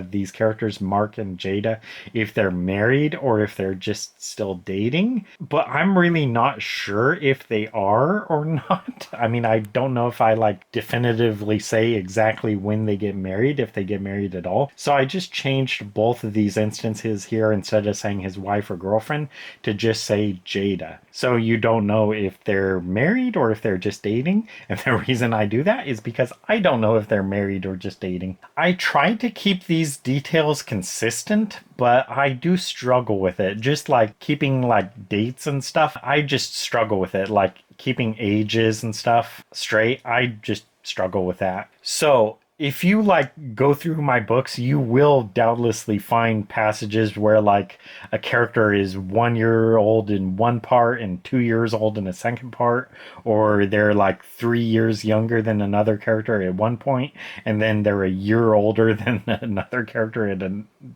these characters, Mark and Jada, if they're married or if they're just still dating. But I'm really not sure if they are or not. I don't know if I like definitively say exactly when they get married, if they get married at all. So I just changed both of these instances here, instead of saying his wife or girlfriend, to just say Jada. So you don't know if they're married or if they're just dating. And the reason I do that is because I don't know if they're married or just dating. I try to keep these details consistent, but I do struggle with it. Just like keeping like dates and stuff, I just struggle with it. Like keeping ages and stuff straight, I just struggle with that. So if you like go through my books, you will doubtlessly find passages where like a character is 1 year old in one part and 2 years old in a second part, or they're like 3 years younger than another character at one point, and then they're a year older than another character at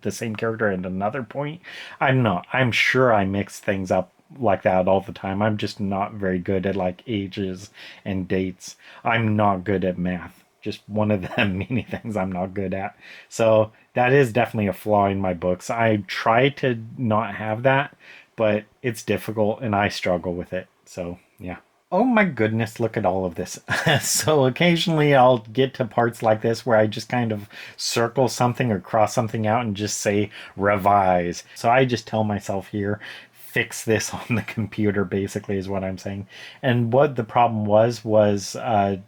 the same character at another point. I'm sure I mix things up like that all the time. I'm just not very good at like ages and dates. I'm not good at math. Just one of the many things I'm not good at. So that is definitely a flaw in my books. I try to not have that, but it's difficult and I struggle with it. So yeah. Oh my goodness, look at all of this. So occasionally I'll get to parts like this where I just kind of circle something or cross something out and just say revise. So I just tell myself here, fix this on the computer, basically, is what I'm saying. And what the problem was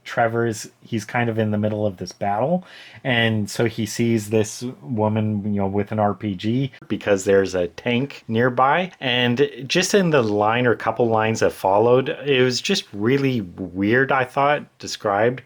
Trevor's, he's kind of in the middle of this battle, and so he sees this woman, with an RPG because there's a tank nearby, and just in the line or couple lines that followed, it was just really weird, I thought, described.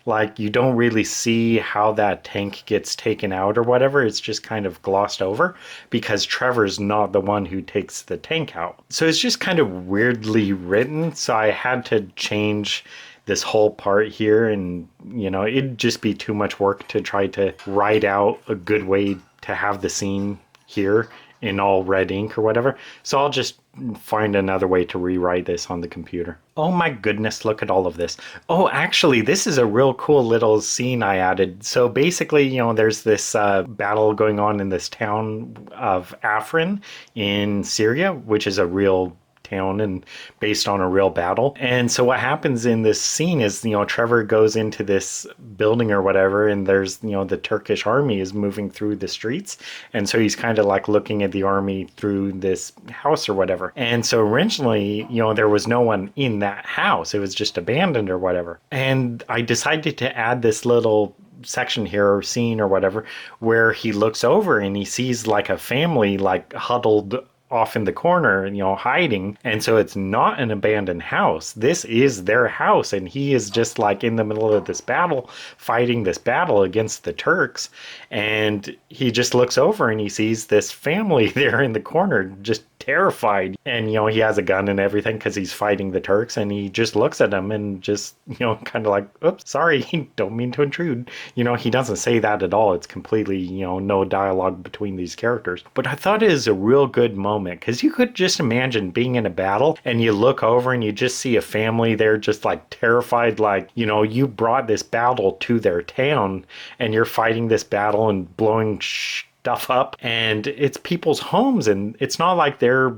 Like, you don't really see how that tank gets taken out or whatever. It's just kind of glossed over because Trevor's not the one who takes the tank out. So it's just kind of weirdly written. So I had to change this whole part here, and it'd just be too much work to try to write out a good way to have the scene here in all red ink or whatever. So I'll just find another way to rewrite this on the computer. Oh my goodness, look at all of this. Oh, actually, this is a real cool little scene I added. So basically, there's this battle going on in this town of Afrin in Syria, which is a real town and based on a real battle. And so what happens in this scene is, Trevor goes into this building or whatever, and there's, the Turkish army is moving through the streets. And so he's kind of like looking at the army through this house or whatever. And so originally, there was no one in that house. It was just abandoned or whatever. And I decided to add this little section here or scene or whatever where he looks over and he sees like a family like huddled off in the corner, hiding. And so it's not an abandoned house. This is their house. And he is just like in the middle of this battle, fighting this battle against the Turks. And he just looks over and he sees this family there in the corner, just terrified. And, he has a gun and everything because he's fighting the Turks. And he just looks at them and just, kind of like, oops, sorry, don't mean to intrude. He doesn't say that at all. It's completely, no dialogue between these characters. But I thought it was a real good moment because you could just imagine being in a battle and you look over and you just see a family there just like terrified, like, you brought this battle to their town and you're fighting this battle and blowing stuff up, and it's people's homes, and it's not like they're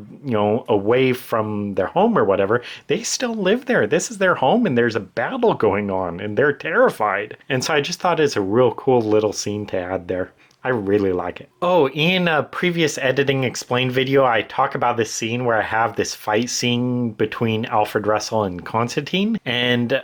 away from their home or whatever. They still live there. This is their home, and there's a battle going on and they're terrified. And so I just thought it's a real cool little scene to add there. I really like it. Oh, in a previous editing explained video, I talk about this scene where I have this fight scene between Alfred Russell and Constantine. And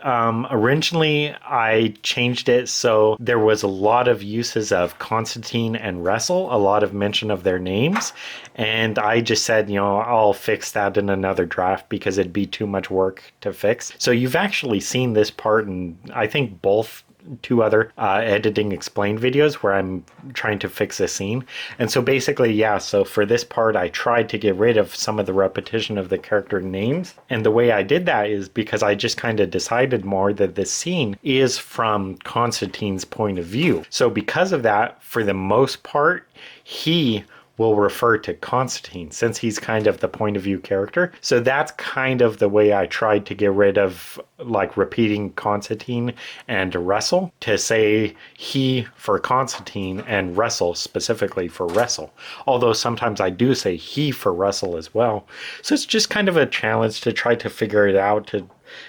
originally I changed it so there was a lot of uses of Constantine and Russell, a lot of mention of their names. And I just said, I'll fix that in another draft because it'd be too much work to fix. So you've actually seen this part in, I think, both two other editing explained videos where I'm trying to fix a scene. And so basically, so for this part, I tried to get rid of some of the repetition of the character names. And the way I did that is because I just kind of decided more that this scene is from Constantine's point of view. So because of that, for the most part, he will refer to Constantine since he's kind of the point of view character. So that's kind of the way I tried to get rid of like repeating Constantine and Russell to say he for Constantine and Russell specifically for Russell. Although sometimes I do say he for Russell as well. So it's just kind of a challenge to try to figure it out to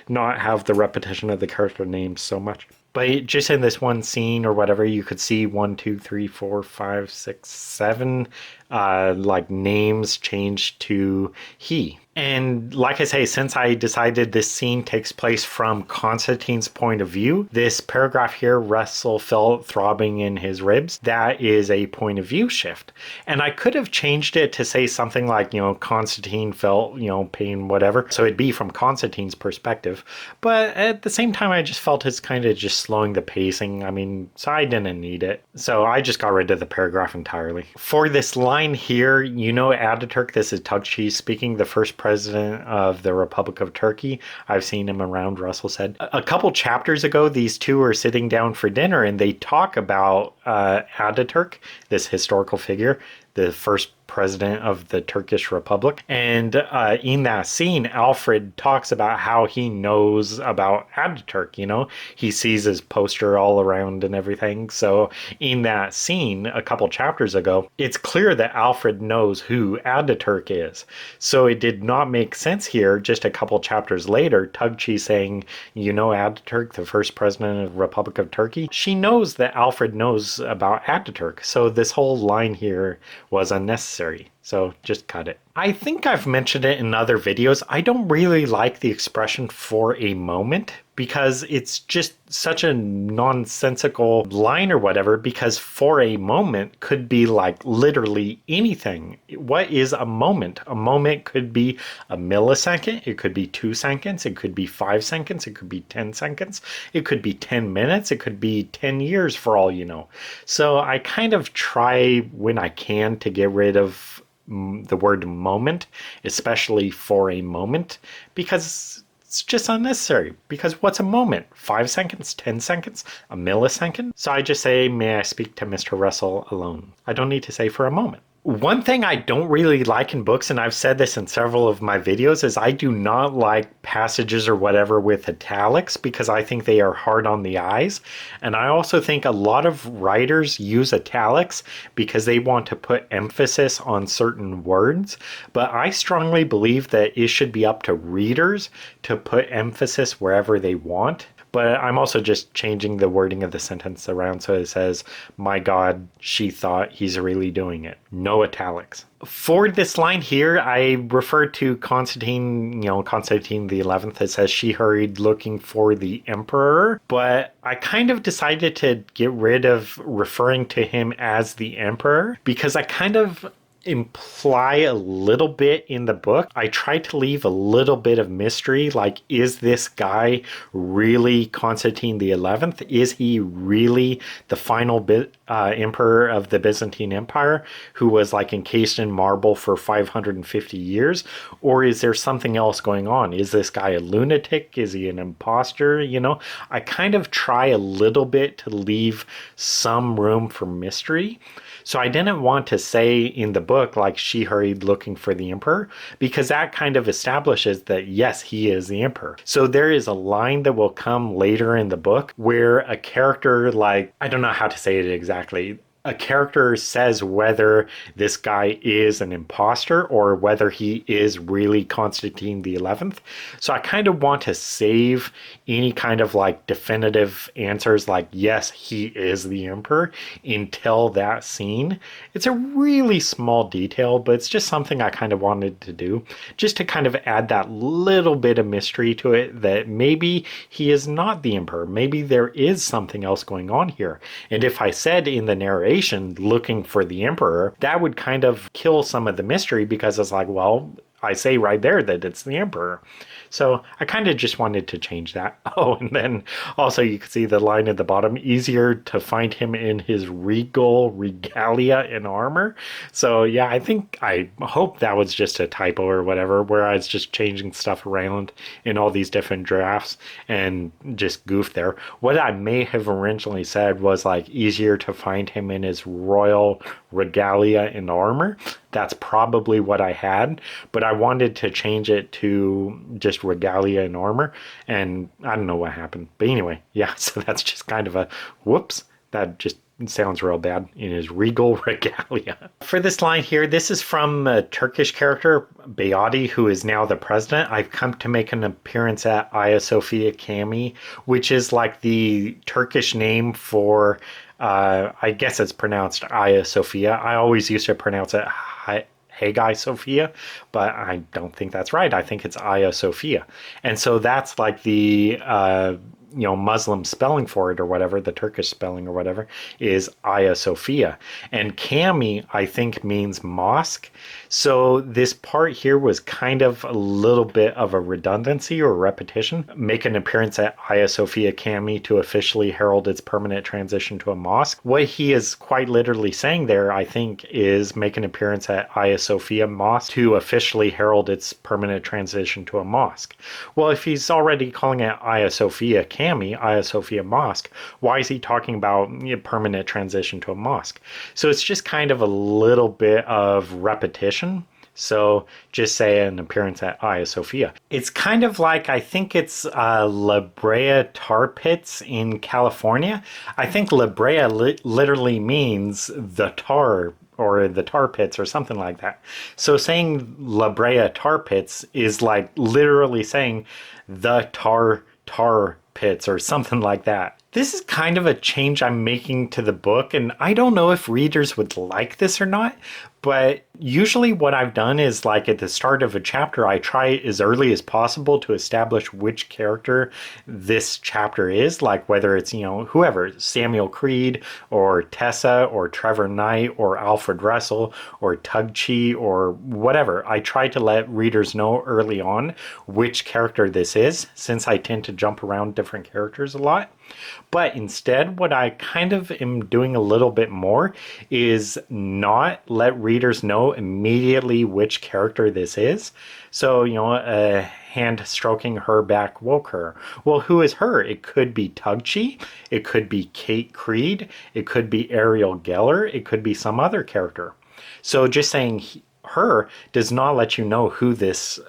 not have the repetition of the character names so much. But just in this one scene or whatever, you could see 1, 2, 3, 4, 5, 6, 7 like names changed to he. And like I say, since I decided this scene takes place from Constantine's point of view, this paragraph here, Russell felt throbbing in his ribs, that is a point of view shift. And I could have changed it to say something like, Constantine felt, pain, whatever. So it'd be from Constantine's perspective. But at the same time, I just felt it's kind of just slowing the pacing. I mean, so I didn't need it. So I just got rid of the paragraph entirely. For this line here, Ataturk, this is Tugchi speaking, the first president of the Republic of Turkey. I've seen him around, Russell said. A couple chapters ago, these two are sitting down for dinner and they talk about Ataturk, this historical figure, the first president of the Turkish Republic. And in that scene, Alfred talks about how he knows about Ataturk, he sees his poster all around and everything. So in that scene, a couple chapters ago, it's clear that Alfred knows who Ataturk is. So it did not make sense here, just a couple chapters later, Tugchi saying, Ataturk, the first president of the Republic of Turkey. She knows that Alfred knows about Ataturk. So this whole line here was unnecessary. So just cut it. I think I've mentioned it in other videos. I don't really like the expression "for a moment" because it's just such a nonsensical line or whatever, because for a moment could be like literally anything. What is a moment? A moment could be a millisecond, it could be 2 seconds, it could be 5 seconds, it could be 10 seconds, it could be 10 minutes, it could be 10 years for all you know. So I kind of try when I can to get rid of the word moment, especially for a moment, because it's just unnecessary. Because what's a moment? 5 seconds, 10 seconds, a millisecond? So I just say, may I speak to Mr. Russell alone? I don't need to say for a moment. One thing I don't really like in books, and I've said this in several of my videos, is I do not like passages or whatever with italics because I think they are hard on the eyes. And I also think a lot of writers use italics because they want to put emphasis on certain words. But I strongly believe that it should be up to readers to put emphasis wherever they want. But I'm also just changing the wording of the sentence around so it says, my God, she thought he's really doing it. No italics. For this line here, I refer to Constantine, Constantine the 11th. It says she hurried looking for the emperor, but I kind of decided to get rid of referring to him as the emperor because I kind of imply a little bit in the book. I try to leave a little bit of mystery, like, is this guy really Constantine the 11th? Is he really the final emperor of the Byzantine Empire who was like encased in marble for 550 years? Or is there something else going on? Is this guy a lunatic? Is he an imposter? I kind of try a little bit to leave some room for mystery. So I didn't want to say in the book, like, she hurried looking for the emperor, because that kind of establishes that, yes, he is the emperor. So there is a line that will come later in the book where a character, like, I don't know how to say it exactly, a character says whether this guy is an imposter or whether he is really Constantine the 11th. So I kind of want to save any kind of like definitive answers like, yes, he is the emperor until that scene. It's a really small detail, but it's just something I kind of wanted to do just to kind of add that little bit of mystery to it, that maybe he is not the emperor. Maybe there is something else going on here. And if I said in the narration, looking for the emperor, that would kind of kill some of the mystery because it's like, well, I say right there that it's the emperor. So I kind of just wanted to change that. Oh, and then also you can see the line at the bottom, easier to find him in his regal regalia and armor. So yeah, I hope that was just a typo or whatever, where I was just changing stuff around in all these different drafts and just goofed there. What I may have originally said was like, easier to find him in his royal regalia and armor. That's probably what I had, but I wanted to change it to just regalia and armor, and I don't know what happened. But anyway, yeah, so that's just kind of a whoops. That just sounds real bad, in his regal regalia. For this line here, this is from a Turkish character, Beati, who is now the president. I've come to make an appearance at Hagia Sophia Cami, which is like the Turkish name for, I guess it's pronounced Hagia Sophia. I always used to pronounce it Hagia Sophia, but I don't think that's right. I think it's Hagia Sophia. And so that's like the Muslim spelling for it or whatever, the Turkish spelling or whatever, is Hagia Sophia. And Cami, I think, means mosque. So this part here was kind of a little bit of a redundancy or repetition. Make an appearance at Hagia Sophia Cami to officially herald its permanent transition to a mosque. What he is quite literally saying there, I think, is make an appearance at Hagia Sophia Mosque to officially herald its permanent transition to a mosque. Well, if he's already calling it Hagia Sophia Cami, Hagia Sophia Mosque, why is he talking about permanent transition to a mosque? So it's just kind of a little bit of repetition. So just say an appearance at Hagia Sophia. It's kind of like, I think it's La Brea tar pits in California. I think La Brea literally means the tar, or the tar pits or something like that. So saying La Brea tar pits is like literally saying the tar pits or something like that. This is kind of a change I'm making to the book, and I don't know if readers would like this or not, but usually what I've done is like at the start of a chapter, I try as early as possible to establish which character this chapter is, like whether it's, whoever, Samuel Creed or Tessa or Trevor Knight or Alfred Russell or Tug Chi or whatever. I try to let readers know early on which character this is, since I tend to jump around different characters a lot. But instead, what I kind of am doing a little bit more is not let readers know immediately which character this is. So, a hand stroking her back woke her. Well, who is her? It could be Tug Chi. It could be Kate Creed. It could be Ariel Geller. It could be some other character. So just saying her does not let you know who this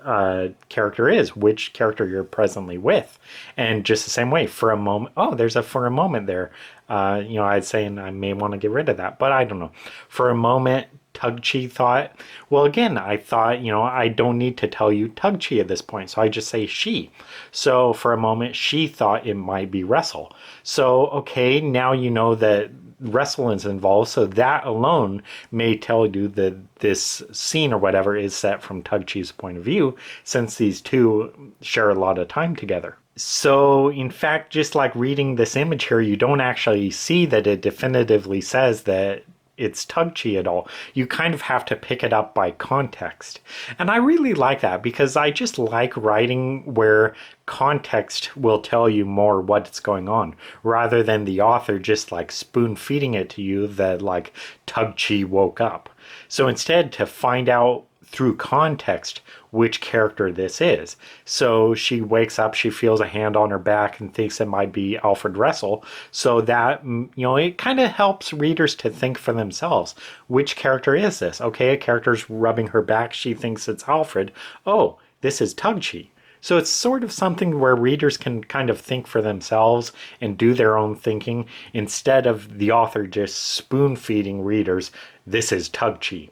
character is, which character you're presently with. And just the same way, for a moment, there's a for a moment there. I'd say, and I may want to get rid of that, but I don't know. For a moment, Tug Chi thought, well, again, I thought, I don't need to tell you Tug Chi at this point, so I just say she. So for a moment, she thought it might be Wrestle. So, okay, now you know that wrestle is involved, so that alone may tell you that this scene or whatever is set from Tug Chi's point of view, since these two share a lot of time together. So, in fact, just like reading this image here, you don't actually see that it definitively says that it's Tug Chi at all. You kind of have to pick it up by context. And I really like that because I just like writing where context will tell you more what's going on rather than the author just like spoon feeding it to you that like Tug Chi woke up. So instead, to find out through context which character this is. So she wakes up, she feels a hand on her back and thinks it might be Alfred Russell. So that, it kind of helps readers to think for themselves. Which character is this? Okay, a character's rubbing her back. She thinks it's Alfred. Oh, this is Tug Chi. So it's sort of something where readers can kind of think for themselves and do their own thinking instead of the author just spoon feeding readers, this is Tug Chi.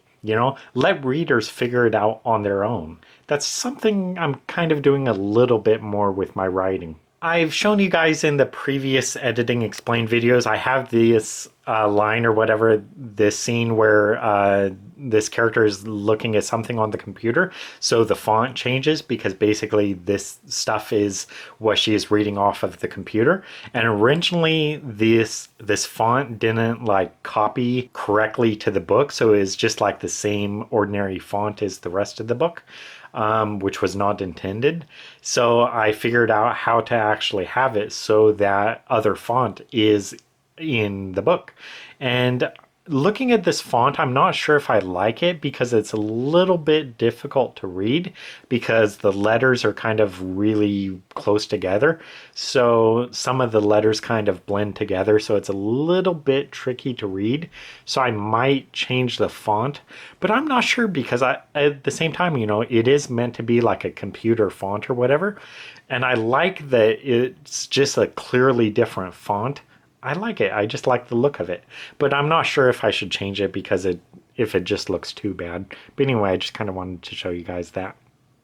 Let readers figure it out on their own. That's something I'm kind of doing a little bit more with my writing. I've shown you guys in the previous editing explained videos, I have this line or whatever, this scene where this character is looking at something on the computer. So the font changes because basically this stuff is what she is reading off of the computer. And originally this font didn't like copy correctly to the book. So it's just like the same ordinary font as the rest of the book. Which was not intended. So I figured out how to actually have it so that other font is in the book. And looking at this font, I'm not sure if I like it because it's a little bit difficult to read because the letters are kind of really close together. So some of the letters kind of blend together. So it's a little bit tricky to read. So I might change the font, but I'm not sure because at the same time, it is meant to be like a computer font or whatever. And I like that it's just a clearly different font. I like it. I just like the look of it. But I'm not sure if I should change it because if it just looks too bad. But anyway, I just kind of wanted to show you guys that.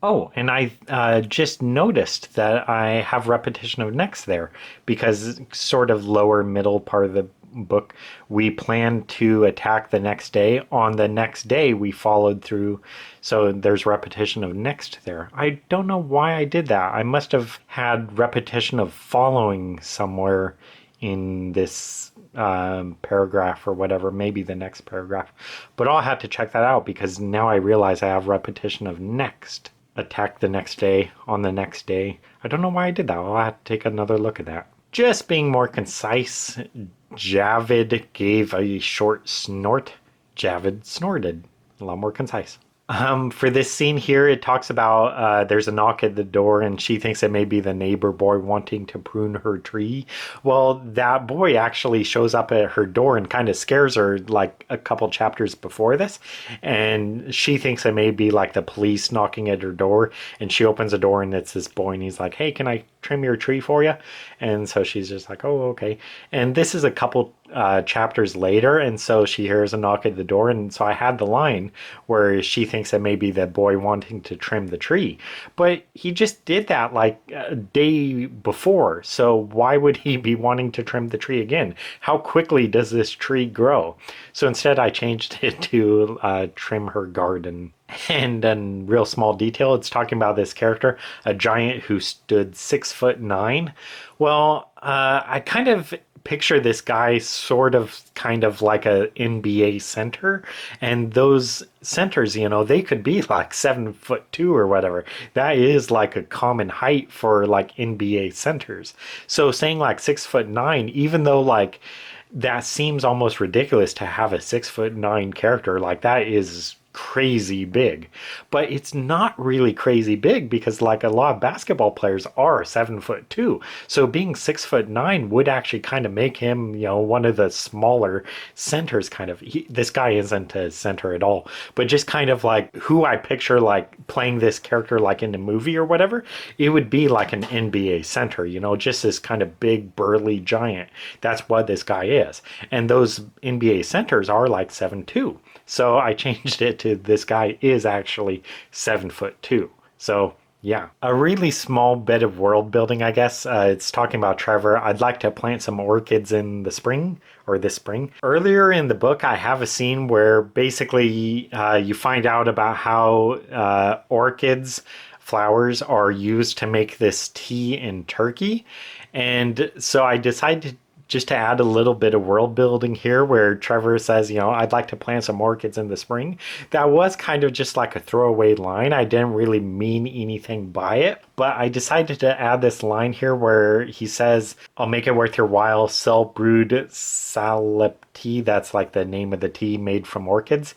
Oh, and I just noticed that I have repetition of next there because sort of lower middle part of the book, we planned to attack the next day. On the next day, we followed through. So there's repetition of next there. I don't know why I did that. I must have had repetition of following somewhere in this paragraph or whatever, maybe the next paragraph. But I'll have to check that out because now I realize I have repetition of next. Attack the next day, on the next day. I don't know why I did that. I'll have to take another look at that. Just being more concise, Javid gave a short snort. Javid snorted. A lot more concise. For this scene here, it talks about there's a knock at the door and she thinks it may be the neighbor boy wanting to prune her tree. Well, that boy actually shows up at her door and kind of scares her like a couple chapters before this. And she thinks it may be like the police knocking at her door. And she opens the door and it's this boy and he's like, hey, can I trim your tree for you? And so she's just like, oh, okay. And this is a couple chapters later. And so she hears a knock at the door. And so I had the line where she thinks thinks it may be the boy wanting to trim the tree. But he just did that like a day before. So why would he be wanting to trim the tree again? How quickly does this tree grow? So instead I changed it to trim her garden. And in real small detail, it's talking about this character, a giant who stood 6'9". Well, I kind of picture this guy sort of kind of like a NBA center, and those centers, you know, they could be like 7'2" or whatever. That is like a common height for like NBA centers. So saying like 6'9", even though like that seems almost ridiculous to have a 6'9" character, like that is crazy big, but it's not really crazy big because like a lot of basketball players are 7'2", so being 6'9" would actually kind of make him, you know, one of the smaller centers. Kind of this guy isn't a center at all, but just kind of like who I picture like playing this character like in the movie or whatever, it would be like an NBA center, you know, just this kind of big burly giant. That's what this guy is, and those NBA centers are like 7'2". So I changed it to this guy is actually 7'2". So yeah, a really small bit of world building, I guess. It's talking about Trevor. I'd like to plant some orchids in the spring or this spring. Earlier in the book, I have a scene where basically you find out about how orchids, flowers, are used to make this tea in Turkey. And so I decided just to add a little bit of world building here where Trevor says, you know, I'd like to plant some orchids in the spring. That was kind of just like a throwaway line. I didn't really mean anything by it, but I decided to add this line here where he says, I'll make it worth your while, sell brewed salep tea. That's like the name of the tea made from orchids.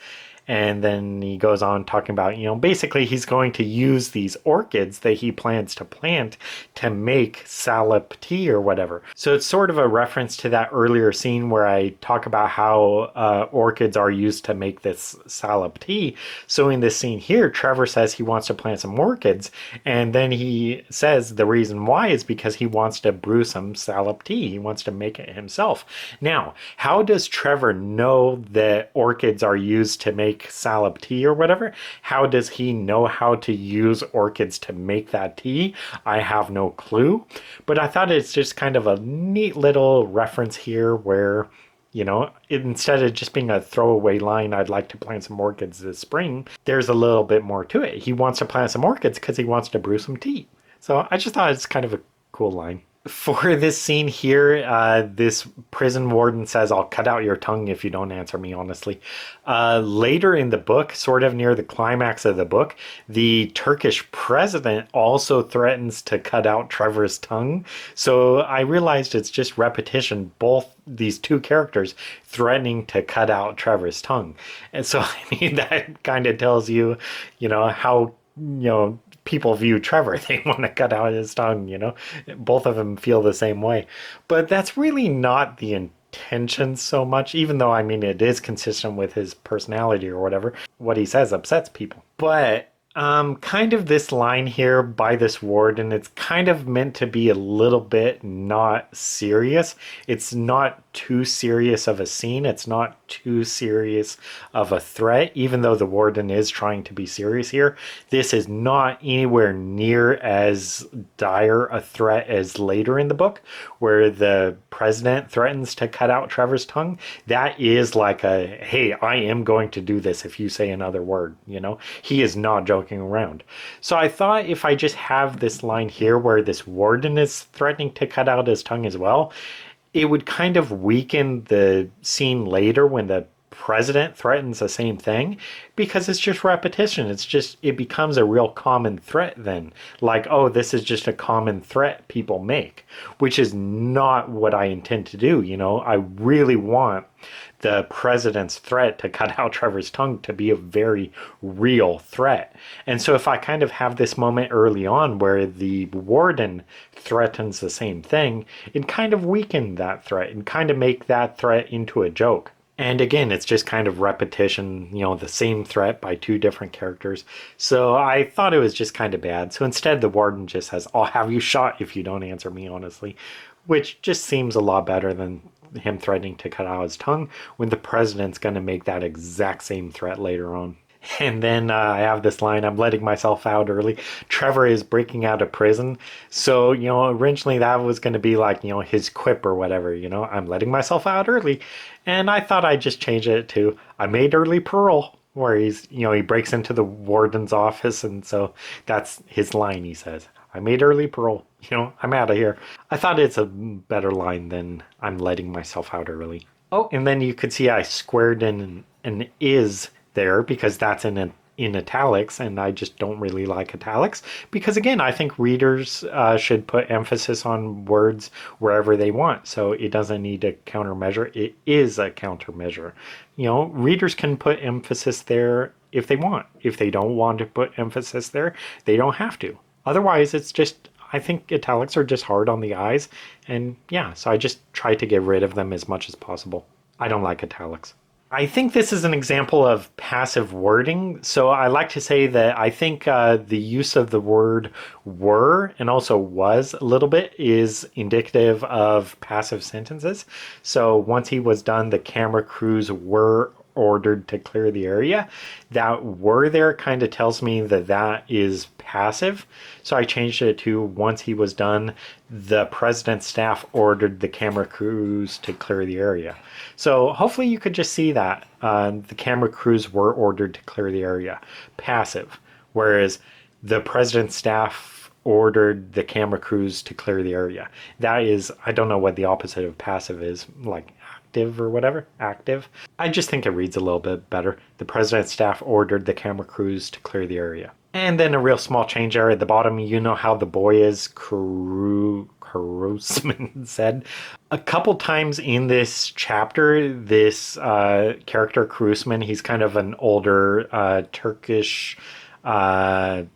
And then he goes on talking about, you know, basically he's going to use these orchids that he plans to plant to make salep tea or whatever. So it's sort of a reference to that earlier scene where I talk about how orchids are used to make this salep tea. So in this scene here, Trevor says he wants to plant some orchids. And then he says the reason why is because he wants to brew some salep tea. He wants to make it himself. Now, how does Trevor know that orchids are used to make salep tea or whatever? How does he know how to use orchids to make that tea? I have no clue, but I thought it's just kind of a neat little reference here where, you know, instead of just being a throwaway line, I'd like to plant some orchids this spring, there's a little bit more to it. He wants to plant some orchids because he wants to brew some tea. So I just thought it's kind of a cool line. For this scene here, this prison warden says, I'll cut out your tongue if you don't answer me honestly. Later in the book, sort of near the climax of the book, the Turkish president also threatens to cut out Trevor's tongue. So I realized it's just repetition, both these two characters threatening to cut out Trevor's tongue. And so, I mean, that kind of tells you, you know, how, you know, people view Trevor. They want to cut out his tongue, you know. Both of them feel the same way. But that's really not the intention so much, even though, I mean, it is consistent with his personality or whatever. What he says upsets people. But kind of this line here by this warden, it's kind of meant to be a little bit not serious. It's not too serious of a scene. It's not too serious of a threat, even though the warden is trying to be serious here. This is not anywhere near as dire a threat as later in the book, where the president threatens to cut out Trevor's tongue. That is like a, hey, I am going to do this if you say another word, you know? He is not joking around. So I thought if I just have this line here where this warden is threatening to cut out his tongue as well, it would kind of weaken the scene later when the president threatens the same thing, because it's just repetition. It's just, it becomes a real common threat then. Like, oh, this is just a common threat people make, which is not what I intend to do. You know, I really want the president's threat to cut out Trevor's tongue to be a very real threat. And so if I kind of have this moment early on where the warden threatens the same thing, it kind of weakened that threat and kind of make that threat into a joke. And again, it's just kind of repetition, you know, the same threat by two different characters. So I thought it was just kind of bad. So instead, the warden just says, I'll have you shot if you don't answer me honestly, which just seems a lot better than him threatening to cut out his tongue when the president's going to make that exact same threat later on. And then I have this line, I'm letting myself out early. Trevor is breaking out of prison. So, originally that was going to be like, his quip or whatever, I'm letting myself out early. And I thought I'd just change it to, I made early parole, where he breaks into the warden's office. And so that's his line, he says, I made early parole. I'm out of here. I thought it's a better line than I'm letting myself out early. Oh, and then you could see I squared in an is there because that's in italics, and I just don't really like italics because again, I think readers should put emphasis on words wherever they want. So it doesn't need a countermeasure. It is a countermeasure. Readers can put emphasis there if they want. If they don't want to put emphasis there, they don't have to. Otherwise, it's just, I think italics are just hard on the eyes. And yeah, so I just try to get rid of them as much as possible. I don't like italics. I think this is an example of passive wording. So I like to say that I think the use of the word were and also was a little bit is indicative of passive sentences. So once he was done, the camera crews were ordered to clear the area. That were there kind of tells me that that is passive. So I changed it to once he was done, the president's staff ordered the camera crews to clear the area. So hopefully you could just see that the camera crews were ordered to clear the area. Passive. Whereas the president's staff ordered the camera crews to clear the area. That is, I don't know what the opposite of passive is, like active or whatever. Active. I just think it reads a little bit better. The president's staff ordered the camera crews to clear the area. And then a real small change there at the bottom. You know how the boy is, Grossman said. A couple times in this chapter, this character, Grossman, he's kind of an older Turkish, I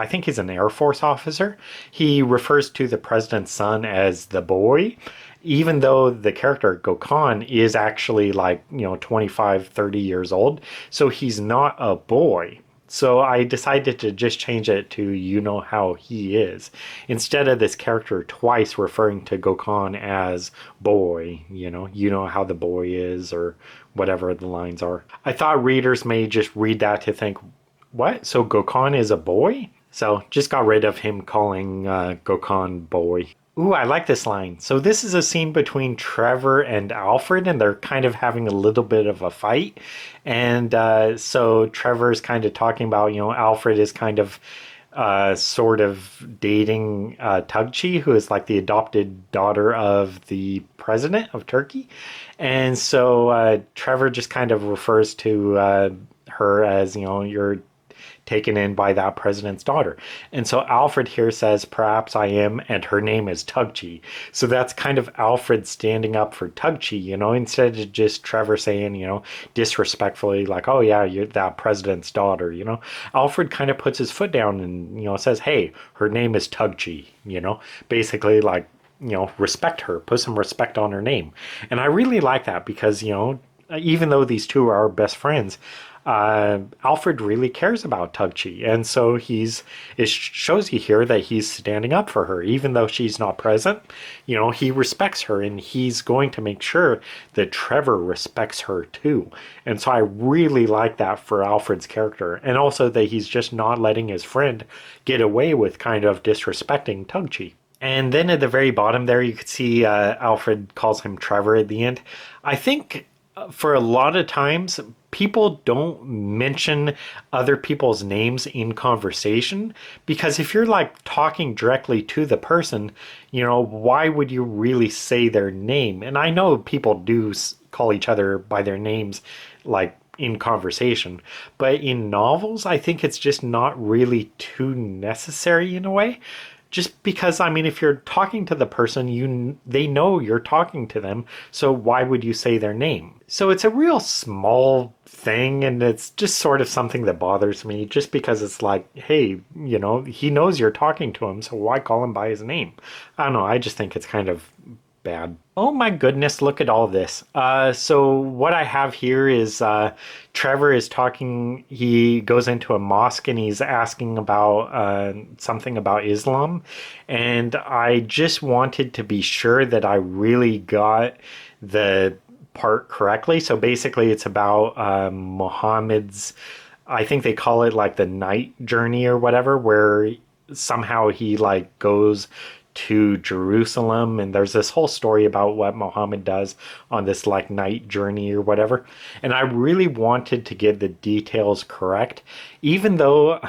think he's an Air Force officer. He refers to the president's son as the boy, even though the character Gokhan is actually like, 25, 30 years old. So he's not a boy. So I decided to just change it to you know how he is. Instead of this character twice referring to Gokhan as boy, you know how the boy is or whatever the lines are. I thought readers may just read that to think, what? So Gokhan is a boy? So just got rid of him calling Gokhan boy. Ooh, I like this line. So this is a scene between Trevor and Alfred, and they're kind of having a little bit of a fight. And so Trevor's kind of talking about, Alfred is kind of sort of dating Tugchi, who is like the adopted daughter of the president of Turkey. And so Trevor just kind of refers to her as, you're taken in by that president's daughter. And so Alfred here says, perhaps I am, and her name is Tugchi. So that's kind of Alfred standing up for Tugchi, instead of just Trevor saying, disrespectfully, like, oh yeah, you're that president's daughter, Alfred kind of puts his foot down and, says, hey, her name is Tugchi, basically like, respect her, put some respect on her name. And I really like that because, even though these two are best friends, Alfred really cares about Tugchi, and so it shows you here that he's standing up for her, even though she's not present. He respects her, and he's going to make sure that Trevor respects her too. And so I really like that for Alfred's character, and also that he's just not letting his friend get away with kind of disrespecting Tugchi. And then at the very bottom there, you could see Alfred calls him Trevor at the end. I think for a lot of times, people don't mention other people's names in conversation because if you're like talking directly to the person, why would you really say their name? And I know people do call each other by their names like in conversation, but in novels, I think it's just not really too necessary in a way. Just because, if you're talking to the person, they know you're talking to them, so why would you say their name? So it's a real small thing, and it's just sort of something that bothers me, just because it's like, hey, he knows you're talking to him, so why call him by his name? I don't know, I just think it's kind of bad. Oh my goodness, look at all this. So what I have here is Trevor is talking, he goes into a mosque and he's asking about something about Islam. And I just wanted to be sure that I really got the part correctly. So basically it's about Muhammad's I think they call it like the night journey or whatever, where somehow he like goes to Jerusalem, and there's this whole story about what Muhammad does on this like night journey or whatever. And I really wanted to get the details correct, even though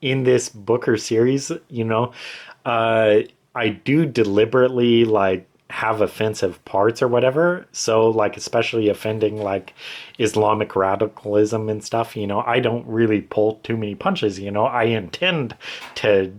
in this book or series, uh, I do deliberately like have offensive parts or whatever. So like especially offending like Islamic radicalism and stuff, I don't really pull too many punches, I intend to,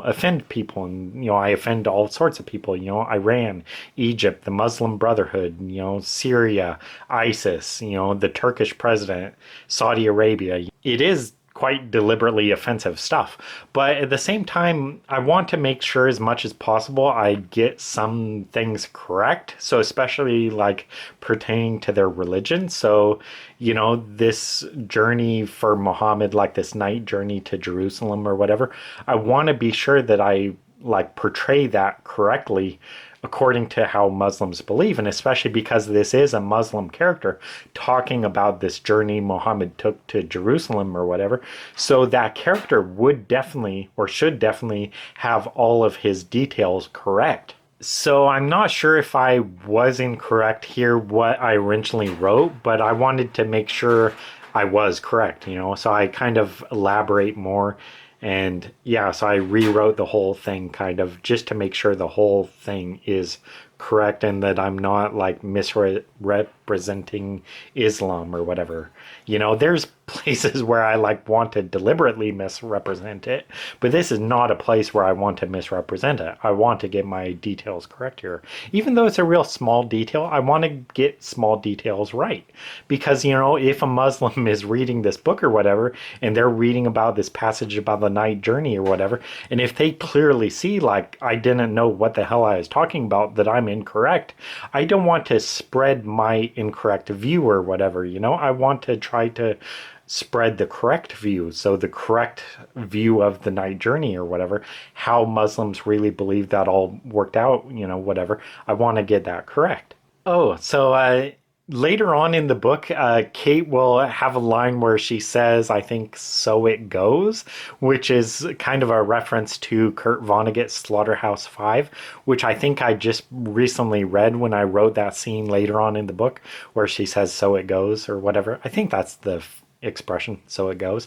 offend people, and I offend all sorts of people, Iran, Egypt, the Muslim Brotherhood, Syria, ISIS, the Turkish president, Saudi Arabia. It is quite deliberately offensive stuff. But at the same time, I want to make sure as much as possible I get some things correct. So especially like pertaining to their religion. So, this journey for Muhammad, like this night journey to Jerusalem or whatever, I want to be sure that I like portray that correctly according to how Muslims believe, and especially because this is a Muslim character talking about this journey Muhammad took to Jerusalem or whatever. So that character would definitely or should definitely have all of his details correct. So I'm not sure if I was incorrect here what I originally wrote, but I wanted to make sure I was correct, so I kind of elaborate more. And yeah, so I rewrote the whole thing kind of just to make sure the whole thing is correct and that I'm not like misrepresenting Islam or whatever. There's places where I like want to deliberately misrepresent it, but this is not a place where I want to misrepresent it. I want to get my details correct here. Even though it's a real small detail, I want to get small details right. Because, if a Muslim is reading this book or whatever, and they're reading about this passage about the night journey or whatever, and if they clearly see like I didn't know what the hell I was talking about, that I'm incorrect, I don't want to spread my incorrect view or whatever, I want to try to spread the correct view. So the correct view of the night journey or whatever, how Muslims really believe that all worked out, whatever. I want to get that correct. Oh, so later on in the book, Kate will have a line where she says, I think, "So it goes," which is kind of a reference to Kurt Vonnegut's Slaughterhouse-Five, which I think I just recently read when I wrote that scene later on in the book where she says, "So it goes," or whatever. I think that's the expression, "so it goes."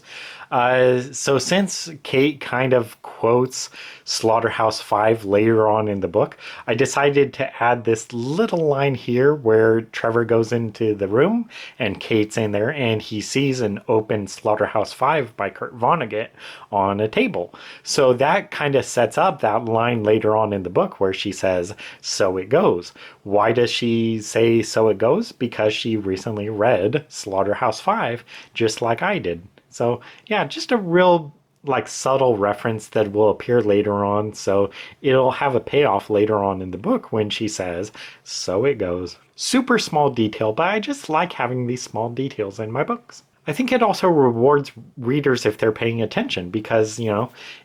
So since Kate kind of quotes Slaughterhouse-Five later on in the book, I decided to add this little line here where Trevor goes into the room and Kate's in there and he sees an open Slaughterhouse-Five by Kurt Vonnegut on a table. So that kind of sets up that line later on in the book where she says, "So it goes." Why does she say "so it goes"? Because she recently read Slaughterhouse-Five just like I did. So yeah, just a real like subtle reference that will appear later on. So it'll have a payoff later on in the book when she says, "So it goes." Super small detail, but I just like having these small details in my books. I think it also rewards readers if they're paying attention because,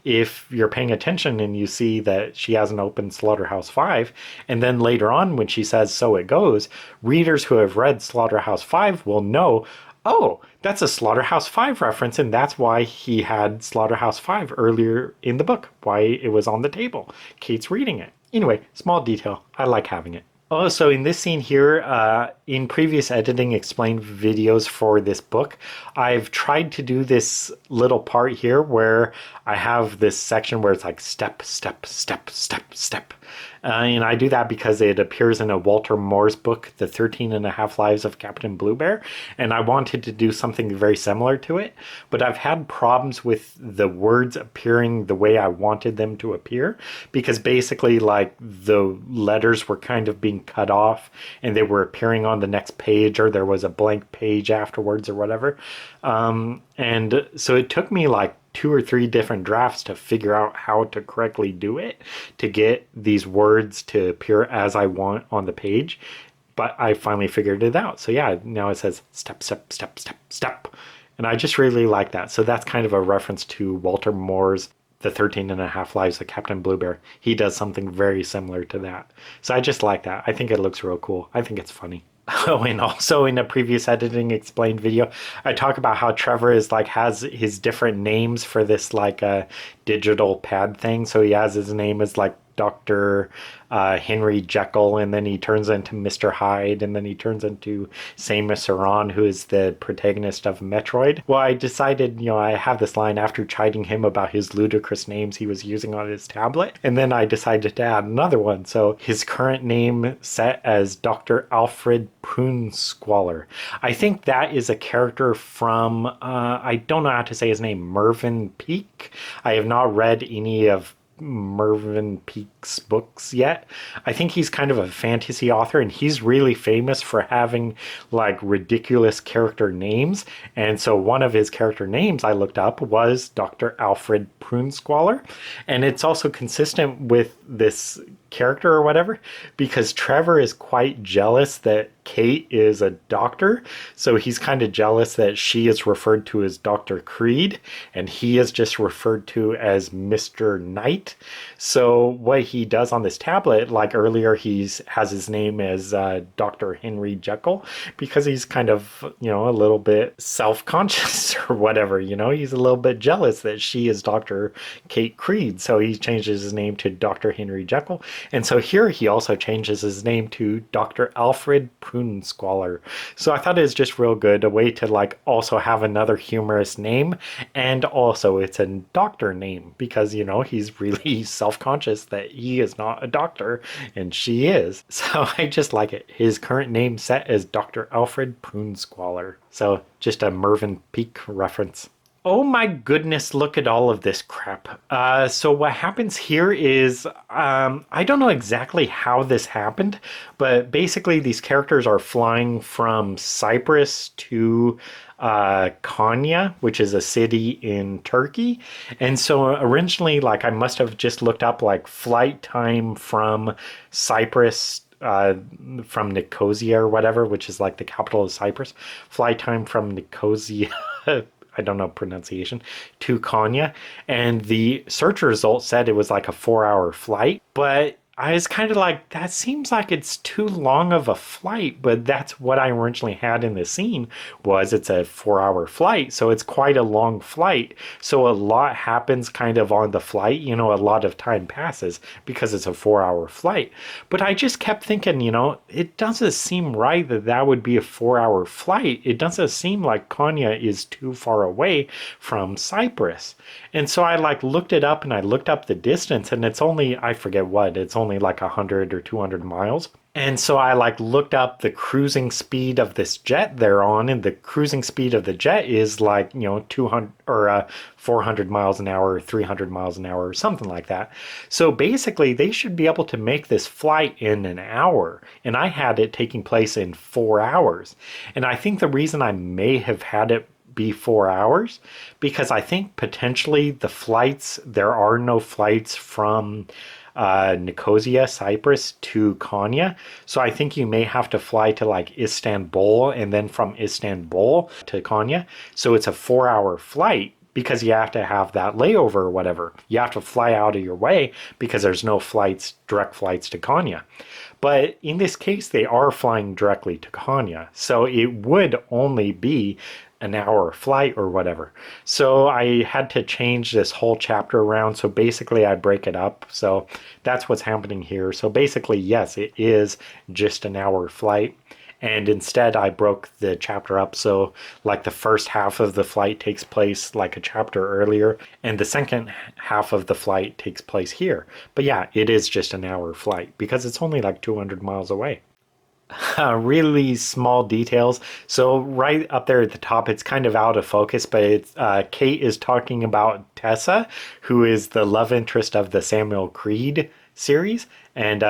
if you're paying attention and you see that she has an open Slaughterhouse-Five, and then later on when she says "so it goes," readers who have read Slaughterhouse-Five will know, oh, that's a Slaughterhouse-Five reference, and that's why he had Slaughterhouse-Five earlier in the book, why it was on the table. Kate's reading it. Anyway, small detail. I like having it. Oh, so in this scene here, in previous editing explained videos for this book, I've tried to do this little part here where I have this section where it's like step, step, step, step, step. And I do that because it appears in a Walter Moore's book, The 13 and a Half Lives of Captain Blue Bear, and I wanted to do something very similar to it, but I've had problems with the words appearing the way I wanted them to appear, because basically like the letters were kind of being cut off and they were appearing on the next page, or there was a blank page afterwards or whatever. And so it took me like 2 or 3 different drafts to figure out how to correctly do it to get these words to appear as I want on the page. But I finally figured it out. So yeah, now it says step, step, step, step, step. And I just really like that. So that's kind of a reference to Walter Moore's The 13 and a Half Lives of Captain Blue Bear. He does something very similar to that. So I just like that. I think it looks real cool. I think it's funny. Oh, and also in a previous editing explained video, I talk about how Trevor is like has his different names for this like digital pad thing. So he has his name as like Dr. Henry Jekyll, and then he turns into Mr. Hyde, and then he turns into Samus Aran, who is the protagonist of Metroid. Well, I decided, I have this line after chiding him about his ludicrous names he was using on his tablet, and then I decided to add another one. So his current name set as Dr. Alfred Prunesqualler. I think that is a character from, I don't know how to say his name, Mervyn Peake. I have not read any of Mervyn Peake's books yet. I think he's kind of a fantasy author, and he's really famous for having like ridiculous character names. And so one of his character names I looked up was Dr. Alfred Prunesqualler. And it's also consistent with this character or whatever, because Trevor is quite jealous that Kate is a doctor. So he's kind of jealous that she is referred to as Dr. Creed and he is just referred to as Mr. Knight. So what he does on this tablet, like earlier, has his name as Dr. Henry Jekyll, because he's kind of, a little bit self-conscious or whatever, he's a little bit jealous that she is Dr. Kate Creed. So he changes his name to Dr. Henry Jekyll. And so here he also changes his name to Dr. Alfred Prunesqualler. So I thought it was just real good, a way to like also have another humorous name, and also it's a doctor name because, he's really self-conscious that he is not a doctor and she is. So I just like it. His current name set as Dr. Alfred Prunesqualler. So just a Mervyn Peake reference. Oh my goodness, look at all of this crap. So what happens here is, I don't know exactly how this happened, but basically these characters are flying from Cyprus to Konya, which is a city in Turkey. And so originally, like I must have just looked up like flight time from Cyprus from Nicosia or whatever, which is like the capital of Cyprus. Flight time from Nicosia I don't know pronunciation, to Konya. And the search result said it was like a 4-hour flight. But I was kind of like, that seems like it's too long of a flight, but that's what I originally had in the scene was it's a 4-hour flight. So it's quite a long flight. So a lot happens kind of on the flight, a lot of time passes because it's a 4-hour flight. But I just kept thinking, it doesn't seem right that that would be a 4-hour flight. It doesn't seem like Konya is too far away from Cyprus. And so I like looked it up and I looked up the distance and it's only, I forget what, it's only like 100 or 200 miles. And so I like looked up the cruising speed of this jet they're on, and the cruising speed of the jet is like, 200 or 400 miles an hour, or 300 miles an hour, or something like that. So basically, they should be able to make this flight in an hour. And I had it taking place in 4 hours. And I think the reason I may have had it be 4 hours, because I think potentially there are no flights from Nicosia, Cyprus to Konya. So I think you may have to fly to like Istanbul and then from Istanbul to Konya. So it's a 4-hour flight because you have to have that layover or whatever. You have to fly out of your way because there's no direct flights to Konya. But in this case, they are flying directly to Konya. So it would only be an hour flight or whatever. So I had to change this whole chapter around. So basically I break it up. So that's what's happening here. So basically, yes, it is just an hour flight. And instead I broke the chapter up. So like the first half of the flight takes place like a chapter earlier, and the second half of the flight takes place here. But yeah, it is just an hour flight because it's only like 200 miles away. Really small details. So right up there at the top, it's kind of out of focus, but it's Kate is talking about Tessa, who is the love interest of the Samuel Creed series, and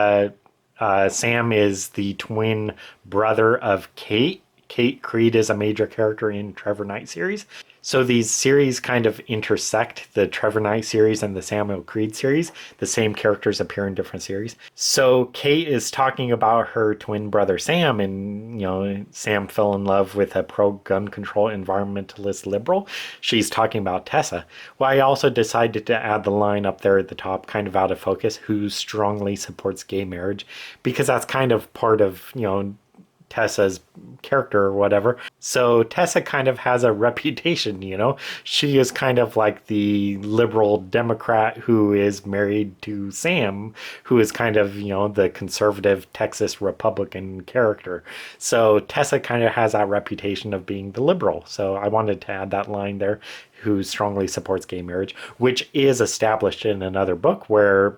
Sam is the twin brother of Kate. Kate Creed is a major character in Trevor Knight series. So these series kind of intersect, the Trevor Knight series and the Samuel Creed series. The same characters appear in different series. So Kate is talking about her twin brother Sam, and Sam fell in love with a pro-gun control environmentalist liberal. She's talking about Tessa. Well, I also decided to add the line up there at the top, kind of out of focus, who strongly supports gay marriage, because that's kind of part of, Tessa's character or whatever. So Tessa kind of has a reputation, you know. She is kind of like the liberal Democrat who is married to Sam, who is kind of, you know, the conservative Texas Republican character. So Tessa kind of has that reputation of being the liberal. So I wanted to add that line there, who strongly supports gay marriage, which is established in another book where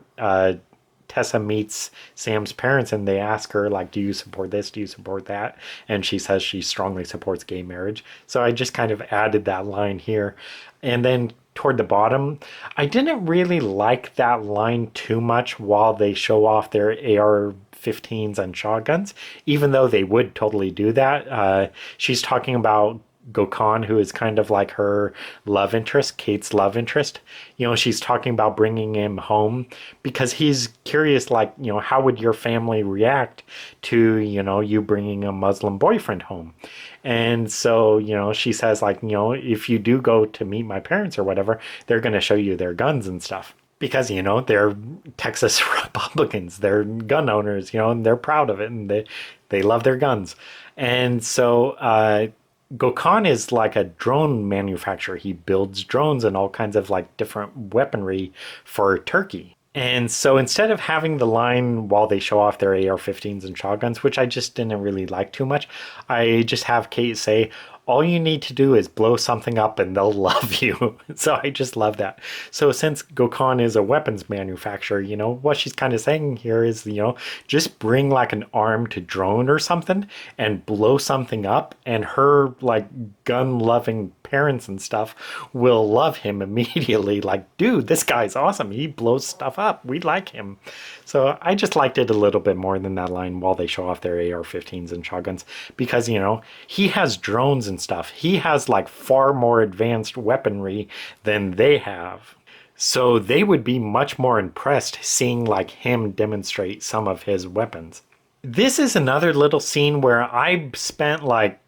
Tessa meets Sam's parents and they ask her, like, do you support this? Do you support that? And she says she strongly supports gay marriage. So I just kind of added that line here. And then toward the bottom, I didn't really like that line too much while they show off their AR-15s and shotguns, even though they would totally do that. She's talking about Gokhan, who is kind of like her love interest, Kate's love interest. You know, she's talking about bringing him home because he's curious, like, you know, how would your family react to, you know, you bringing a Muslim boyfriend home? And so, you know, she says, like, you know, if you do go to meet my parents or whatever, they're going to show you their guns and stuff. Because, you know, they're Texas Republicans, they're gun owners, you know, and they're proud of it and they love their guns. And so, Gokhan is like a drone manufacturer. He builds drones and all kinds of like different weaponry for Turkey. And so instead of having the line while they show off their AR-15s and shotguns, which I just didn't really like too much, I just have Kate say, all you need to do is blow something up and they'll love you. So I just love that. So since Gokhan is a weapons manufacturer, you know, what she's kind of saying here is, you know, just bring like an armed drone or something and blow something up, and her like gun loving parents and stuff will love him immediately. Like, dude, this guy's awesome. He blows stuff up. We like him. So I just liked it a little bit more than that line while they show off their AR-15s and shotguns, because, you know, he has drones and stuff. He has like far more advanced weaponry than they have. So they would be much more impressed seeing like him demonstrate some of his weapons. This is another little scene where I spent like,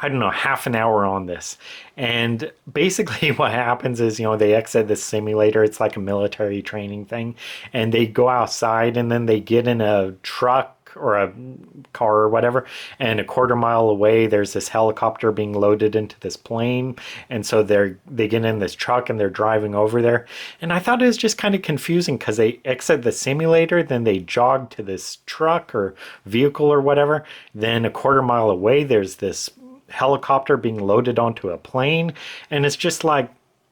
I don't know, half an hour on this. And basically what happens is, you know, they exit this simulator. It's like a military training thing. And they go outside and then they get in a truck or a car or whatever, and a quarter mile away there's this helicopter being loaded into this plane, and so they get in this truck and they're driving over there. And I thought it was just kind of confusing because they exit the simulator, then they jog to this truck or vehicle or whatever, then a quarter mile away there's this helicopter being loaded onto a plane, and it's just like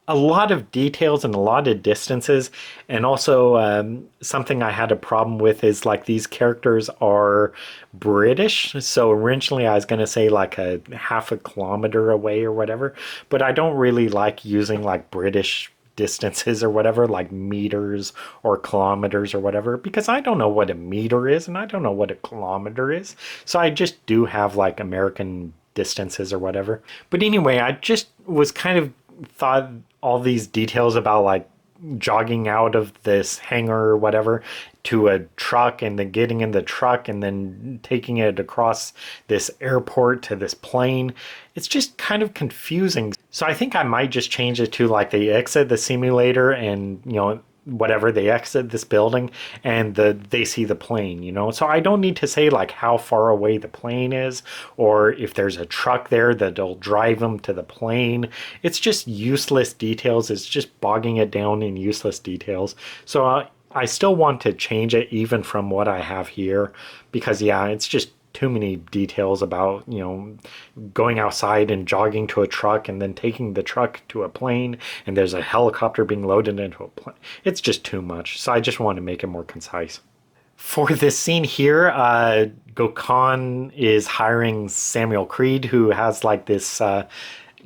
a lot of details and a lot of distances. And also something I had a problem with is like these characters are British. So originally I was going to say like a half a kilometer away or whatever, but I don't really like using like British distances or whatever, like meters or kilometers or whatever, because I don't know what a meter is and I don't know what a kilometer is. So I just do have like American distances or whatever. But anyway, I just was kind of thought all these details about like jogging out of this hangar or whatever to a truck and then getting in the truck and then taking it across this airport to this plane. It's just kind of confusing. So I think I might just change it to like they exit the simulator and, you know, whatever, they exit this building and they see the plane, you know. So I don't need to say like how far away the plane is or if there's a truck there that'll drive them to the plane. It's just useless details. It's just bogging it down in useless details. So I still want to change it even from what I have here, because yeah, it's just too many details about, you know, going outside and jogging to a truck and then taking the truck to a plane and there's a helicopter being loaded into a plane. It's just too much. So I just want to make it more concise. For this scene here, Gokhan is hiring Samuel Creed, who has like this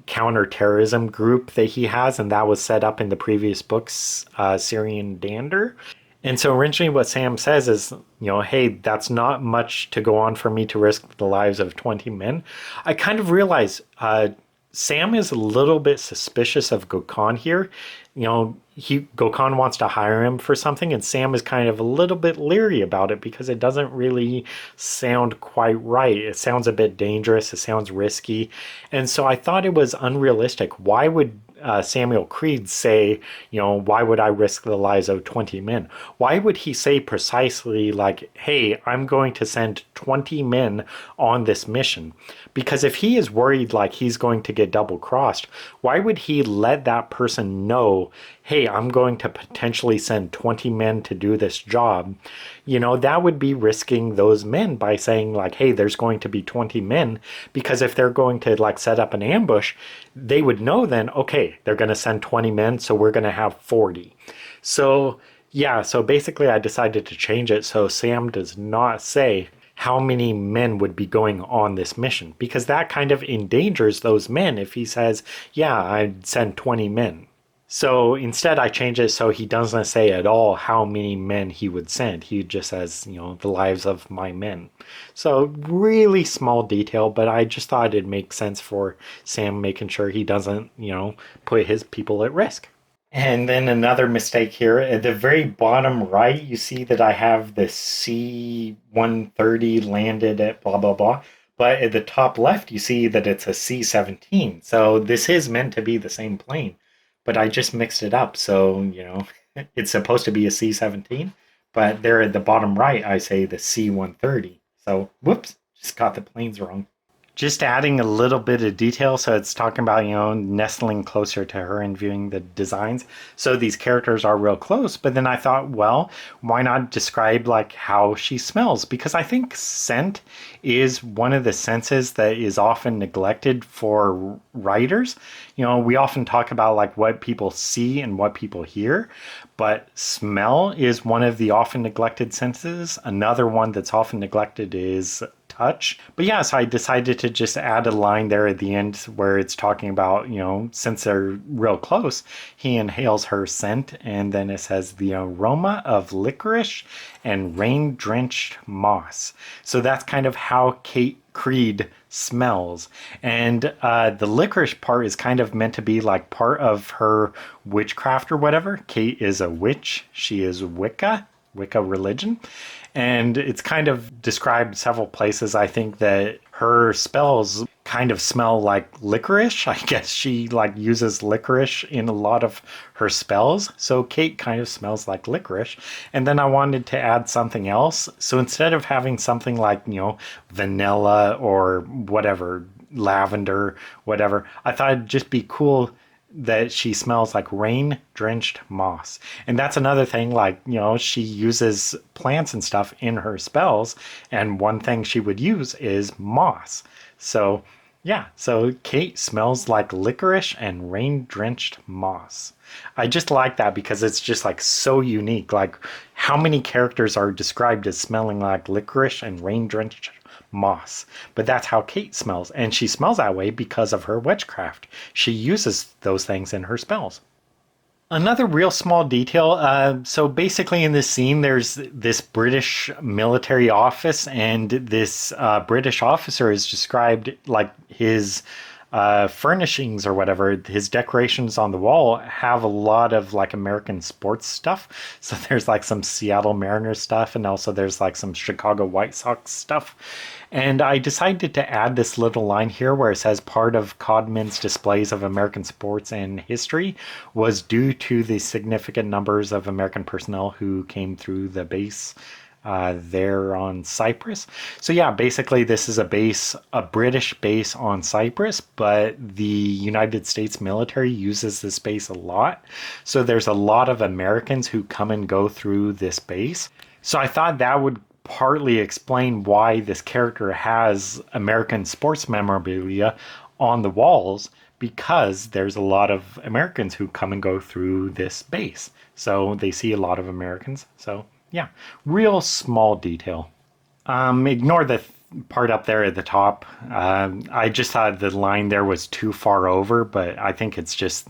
counterterrorism group that he has, and that was set up in the previous books, Syrian Dander. And so originally what Sam says is, you know, hey, that's not much to go on for me to risk the lives of 20 men. I kind of realize Sam is a little bit suspicious of Gokhan here. You know, Gokhan wants to hire him for something, and Sam is kind of a little bit leery about it because it doesn't really sound quite right. It sounds a bit dangerous. It sounds risky. And so I thought it was unrealistic. Why would Samuel Creed say, why would I risk the lives of 20 men? Why would he say precisely like, hey, I'm going to send 20 men on this mission? Because if he is worried like he's going to get double crossed, why would he let that person know, hey, I'm going to potentially send 20 men to do this job? That would be risking those men by saying like, hey, there's going to be 20 men, because if they're going to like set up an ambush, they would know then, okay, they're going to send 20 men, so we're going to have 40. So yeah, so basically I decided to change it so Sam does not say how many men would be going on this mission, because that kind of endangers those men if he says, yeah, I'd send 20 men. So instead, I change it so he doesn't say at all how many men he would send. He just says, the lives of my men. So really small detail, but I just thought it'd make sense for Sam, making sure he doesn't, put his people at risk. And then another mistake here, at the very bottom right, you see that I have the C-130 landed at blah, blah, blah. But at the top left, you see that it's a C-17. So this is meant to be the same plane, but I just mixed it up. So, it's supposed to be a C-17, but there at the bottom right, I say the C-130. So, whoops, just got the planes wrong. Just adding a little bit of detail, so it's talking about, nestling closer to her and viewing the designs. So these characters are real close, but then I thought, well, why not describe like how she smells? Because I think scent is one of the senses that is often neglected for writers. We often talk about like what people see and what people hear, but smell is one of the often neglected senses. Another one that's often neglected is touch. But yeah, so I decided to just add a line there at the end where it's talking about, since they're real close, he inhales her scent, and then it says the aroma of licorice and rain-drenched moss. So that's kind of how Kate Creed smells. And the licorice part is kind of meant to be like part of her witchcraft or whatever. Kate is a witch. She is Wicca religion. And it's kind of described several places. I think that her spells kind of smell like licorice. I guess she like uses licorice in a lot of her spells. So Kate kind of smells like licorice. And then I wanted to add something else. So instead of having something like, vanilla or whatever, lavender, whatever, I thought it'd just be cool that she smells like rain-drenched moss. And that's another thing, like, she uses plants and stuff in her spells, and one thing she would use is moss. So, yeah, so Kate smells like licorice and rain-drenched moss. I just like that because it's just like so unique. Like, how many characters are described as smelling like licorice and rain-drenched moss? But that's how Kate smells, and she smells that way because of her witchcraft. She uses those things in her spells. Another real small detail, so basically in this scene there's this British military office, and this British officer is described like his furnishings or whatever, his decorations on the wall have a lot of like American sports stuff. So there's like some Seattle Mariners stuff, and also there's like some Chicago White Sox stuff. And I decided to add this little line here where it says part of Codman's displays of American sports and history was due to the significant numbers of American personnel who came through the base there on Cyprus. So yeah, basically this is a British base on Cyprus, but the United States military uses this base a lot. So there's a lot of Americans who come and go through this base. So I thought that would partly explain why this character has American sports memorabilia on the walls, because there's a lot of Americans who come and go through this base. So they see a lot of Americans. So yeah, real small detail. Ignore the part up there at the top. I just thought the line there was too far over, but I think it's just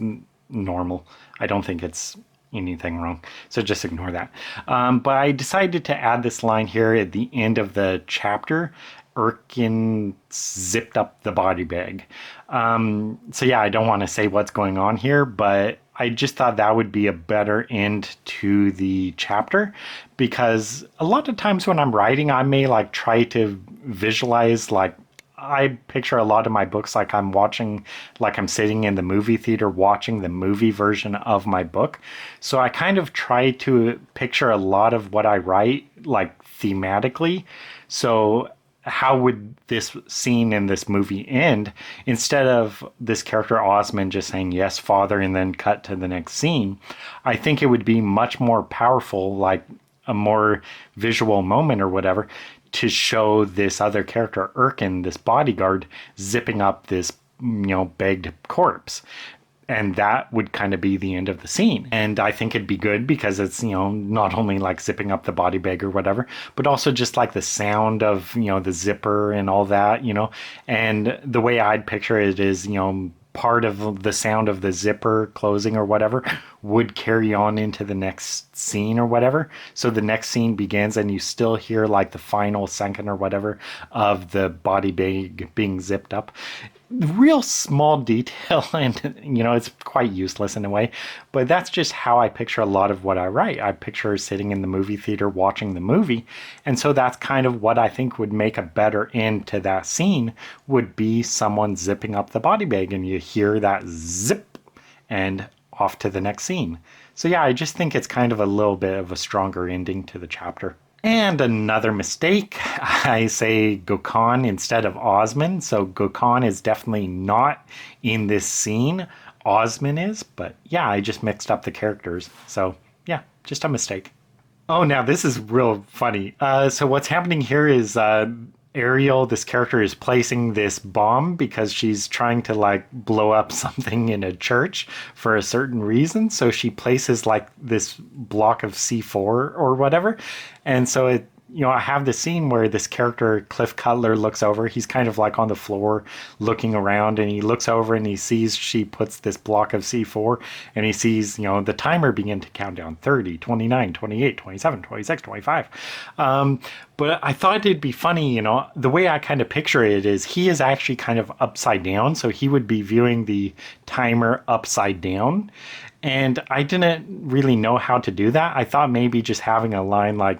normal. I don't think it's anything wrong, so just ignore that. But I decided to add this line here at the end of the chapter. Erkin zipped up the body bag. So yeah, I don't want to say what's going on here, but I just thought that would be a better end to the chapter, because a lot of times when I'm writing, I may like try to visualize like I picture a lot of my books like I'm sitting in the movie theater watching the movie version of my book. So I kind of try to picture a lot of what I write like thematically. So how would this scene in this movie end instead of this character Osmond just saying yes father and then cut to the next scene? I think it would be much more powerful, like a more visual moment or whatever, to show this other character Erkin, this bodyguard, zipping up this begged corpse. And that would kind of be the end of the scene. And I think it'd be good because it's, not only like zipping up the body bag or whatever, but also just like the sound of, the zipper and all that, And the way I'd picture it is, part of the sound of the zipper closing or whatever would carry on into the next scene or whatever. So the next scene begins and you still hear like the final second or whatever of the body bag being zipped up. Real small detail, and it's quite useless in a way, but that's just how I picture a lot of what I write. I picture sitting in the movie theater watching the movie, and so that's kind of what I think would make a better end to that scene, would be someone zipping up the body bag and you hear that zip and off to the next scene. So yeah, I just think it's kind of a little bit of a stronger ending to the chapter. And another mistake, I say Gokhan instead of Osmond. So Gokhan is definitely not in this scene. Osmond is, but yeah, I just mixed up the characters. So yeah, just a mistake. Oh, now this is real funny. So what's happening here is Ariel, this character, is placing this bomb because she's trying to like blow up something in a church for a certain reason. So she places like this block of C4 or whatever. And so I have this scene where this character, Cliff Cutler, looks over. He's kind of like on the floor looking around, and he looks over and he sees she puts this block of C4, and he sees, the timer begin to count down 30, 29, 28, 27, 26, 25. But I thought it'd be funny, the way I kind of picture it is he is actually kind of upside down. So he would be viewing the timer upside down. And I didn't really know how to do that. I thought maybe just having a line like,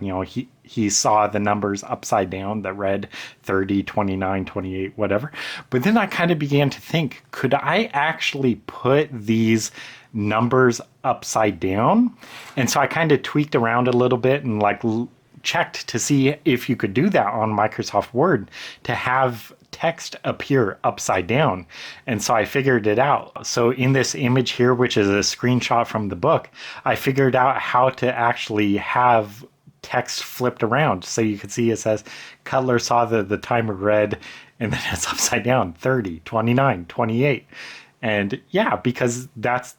he saw the numbers upside down that read 30, 29, 28, whatever. But then I kind of began to think, could I actually put these numbers upside down? And so I kind of tweaked around a little bit and like checked to see if you could do that on Microsoft Word to have text appear upside down. And so I figured it out. So in this image here, which is a screenshot from the book, I figured out how to actually have text flipped around. So you can see it says Cutler saw the timer read, and then it's upside down, 30, 29, 28. And yeah, because that's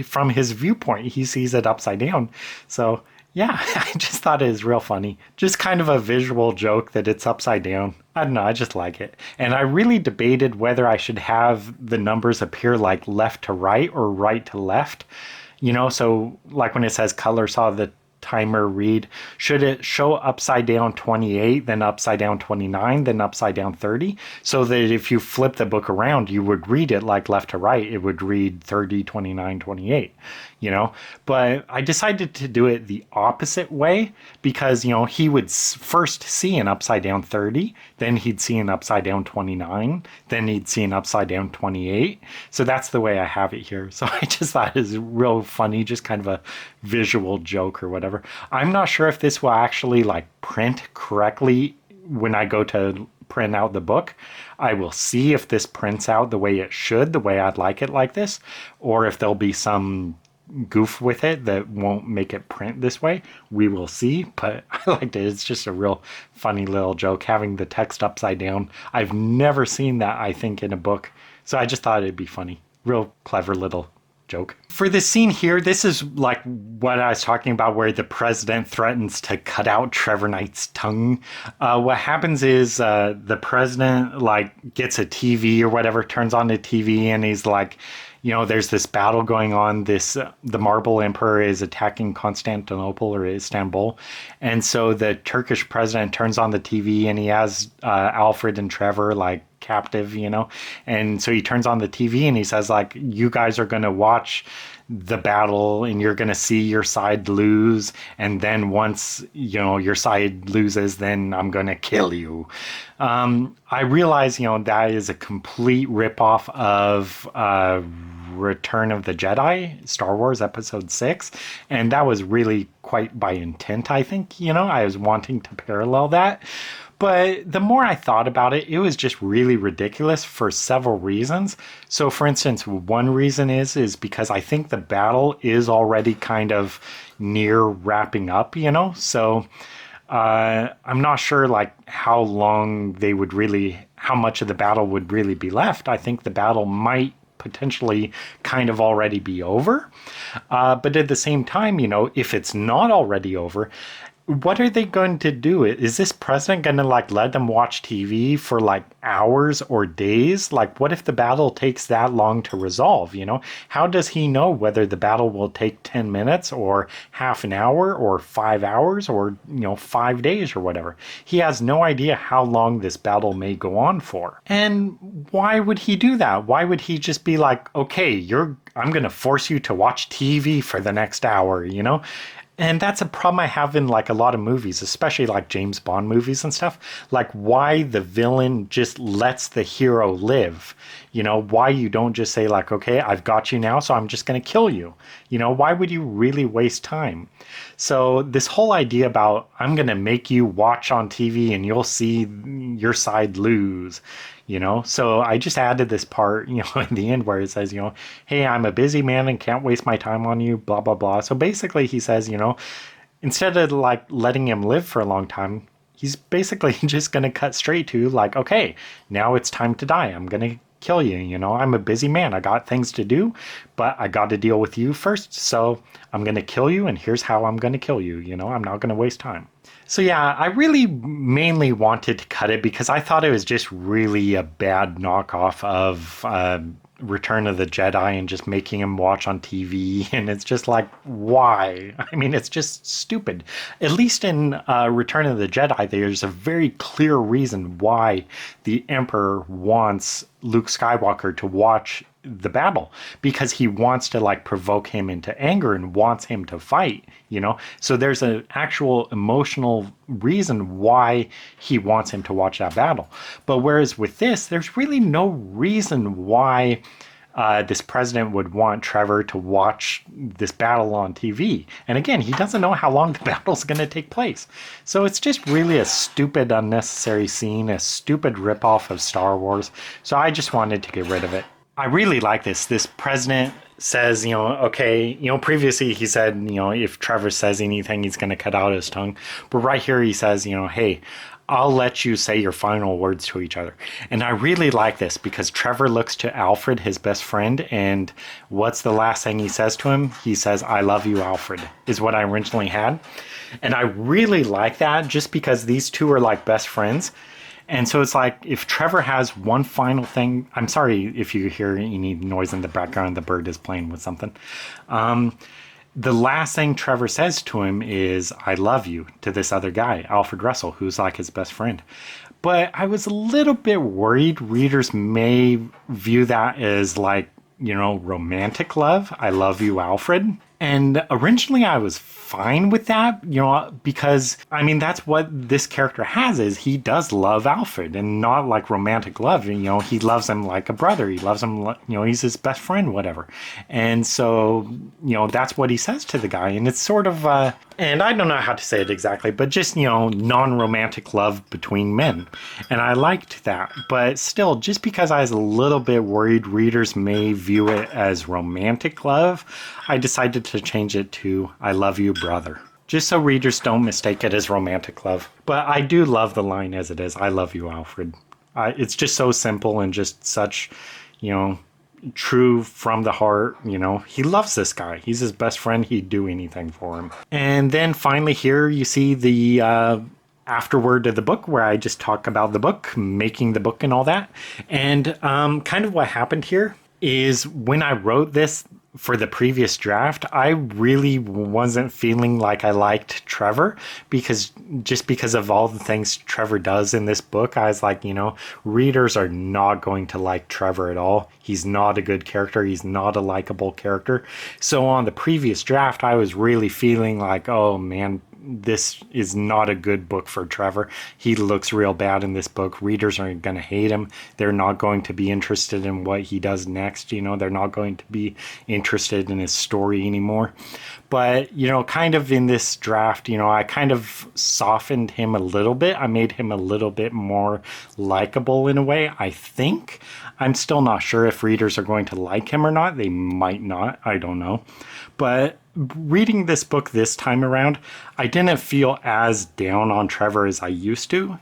from his viewpoint, he sees it upside down. So yeah, I just thought it was real funny. Just kind of a visual joke that it's upside down. I don't know, I just like it. And I really debated whether I should have the numbers appear like left to right or right to left. So like when it says Cutler saw the timer read, should it show upside down 28, then upside down 29, then upside down 30? So that if you flip the book around, you would read it like left to right. It would read 30, 29, 28, But I decided to do it the opposite way because, he would first see an upside down 30, then he'd see an upside down 29, then he'd see an upside down 28. So that's the way I have it here. So I just thought it was real funny, just kind of a visual joke or whatever. I'm not sure if this will actually like print correctly when I go to print out the book. I will see if this prints out the way it should, the way I'd like it like this, or if there'll be some goof with it that won't make it print this way. We will see, but I liked it. It's just a real funny little joke having the text upside down. I've never seen that, I think, in a book. So I just thought it'd be funny. Real clever little joke. For this scene here, this is like what I was talking about where the president threatens to cut out Trevor Knight's tongue. What happens is the president like gets a TV or whatever, turns on the TV, and he's like, there's this battle going on. The Marble Emperor is attacking Constantinople or Istanbul. And so the Turkish president turns on the TV and he has Alfred and Trevor like captive, And so he turns on the TV and he says like, you guys are going to watch the battle and you're going to see your side lose. And then once, your side loses, then I'm going to kill you. I realize, that is a complete ripoff of Return of the Jedi, Star Wars Episode 6. And that was really quite by intent, I think. I was wanting to parallel that. But the more I thought about it, it was just really ridiculous for several reasons. So, for instance, one reason is because I think the battle is already kind of near wrapping up, So, I'm not sure like how much of the battle would really be left. I think the battle might potentially kind of already be over. But at the same time, if it's not already over, what are they going to do? Is this president going to like let them watch TV for like hours or days? Like, what if the battle takes that long to resolve? How does he know whether the battle will take 10 minutes or half an hour or 5 hours or, 5 days or whatever? He has no idea how long this battle may go on for. And why would he do that? Why would he just be like, okay, I'm going to force you to watch TV for the next hour, And that's a problem I have in like a lot of movies, especially like James Bond movies and stuff. Like why the villain just lets the hero live. Why you don't just say like, okay, I've got you now, so I'm just going to kill you. Why would you really waste time? So this whole idea about I'm going to make you watch on TV and you'll see your side lose. So I just added this part, in the end where it says, hey, I'm a busy man and can't waste my time on you, blah, blah, blah. So basically he says, instead of like letting him live for a long time, he's basically just going to cut straight to like, okay, now it's time to die. I'm going to kill you. I'm a busy man. I got things to do, but I got to deal with you first. So I'm going to kill you. And here's how I'm going to kill you. I'm not going to waste time. So yeah, I really mainly wanted to cut it because I thought it was just really a bad knockoff of Return of the Jedi and just making him watch on TV. And it's just like, why? I mean, it's just stupid. At least in Return of the Jedi, there's a very clear reason why the Emperor wants Luke Skywalker to watch the battle, because he wants to like provoke him into anger and wants him to fight, so there's an actual emotional reason why he wants him to watch that battle. But whereas with this, there's really no reason why this president would want Trevor to watch this battle on TV. And again, he doesn't know how long the battle's going to take place. So it's just really a stupid, unnecessary scene, a stupid ripoff of Star Wars. So I just wanted to get rid of it. I really like this. This president says, okay, previously he said, if Trevor says anything, he's going to cut out his tongue. But right here he says, hey, I'll let you say your final words to each other. And I really like this because Trevor looks to Alfred, his best friend, and what's the last thing he says to him? He says, I love you, Alfred, is what I originally had. And I really like that just because these two are like best friends. And so it's like, if Trevor has one final thing, I'm sorry if you hear any noise in the background, the bird is playing with something. The last thing Trevor says to him is, I love you, to this other guy, Alfred Russell, who's like his best friend. But I was a little bit worried readers may view that as like, romantic love. I love you, Alfred. And originally I was fine with that, because I mean, that's what this character has, is he does love Alfred, and not like romantic love. He loves him like a brother. He loves him, he's his best friend, whatever. And so, that's what he says to the guy. And it's sort of, and I don't know how to say it exactly, but just, non-romantic love between men. And I liked that. But still, just because I was a little bit worried readers may view it as romantic love, I decided to change it to I love you, brother. Just so readers don't mistake it as romantic love. But I do love the line as it is. I love you, Alfred. It's just so simple and just such, true from the heart. He loves this guy. He's his best friend. He'd do anything for him. And then finally here you see the afterword of the book where I just talk about the book, making the book and all that. And kind of what happened here is when I wrote this, for the previous draft, I really wasn't feeling like I liked Trevor because of all the things Trevor does in this book. I was like, readers are not going to like Trevor at all. He's not a good character. He's not a likable character. So on the previous draft, I was really feeling like, oh man, this is not a good book for Trevor. He looks real bad in this book. Readers are going to hate him. They're not going to be interested in what he does next. They're not going to be interested in his story anymore. But, kind of in this draft, I kind of softened him a little bit. I made him a little bit more likable in a way, I think. I'm still not sure if readers are going to like him or not. They might not. I don't know. But reading this book this time around, I didn't feel as down on Trevor as I used to,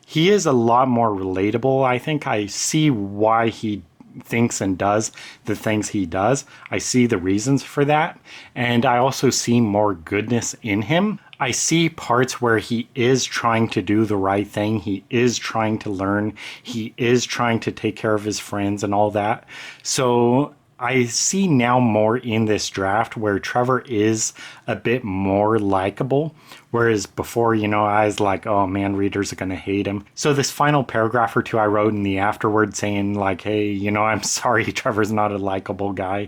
He is a lot more relatable, I think. I see why he thinks and does the things he does. I see the reasons for that. And I also see more goodness in him. I see parts where he is trying to do the right thing. He is trying to learn. He is trying to take care of his friends and all that. So I see now more in this draft where Trevor is a bit more likable, whereas before, I was like, oh man, readers are going to hate him. So this final paragraph or two I wrote in the afterward saying like, hey, I'm sorry, Trevor's not a likable guy.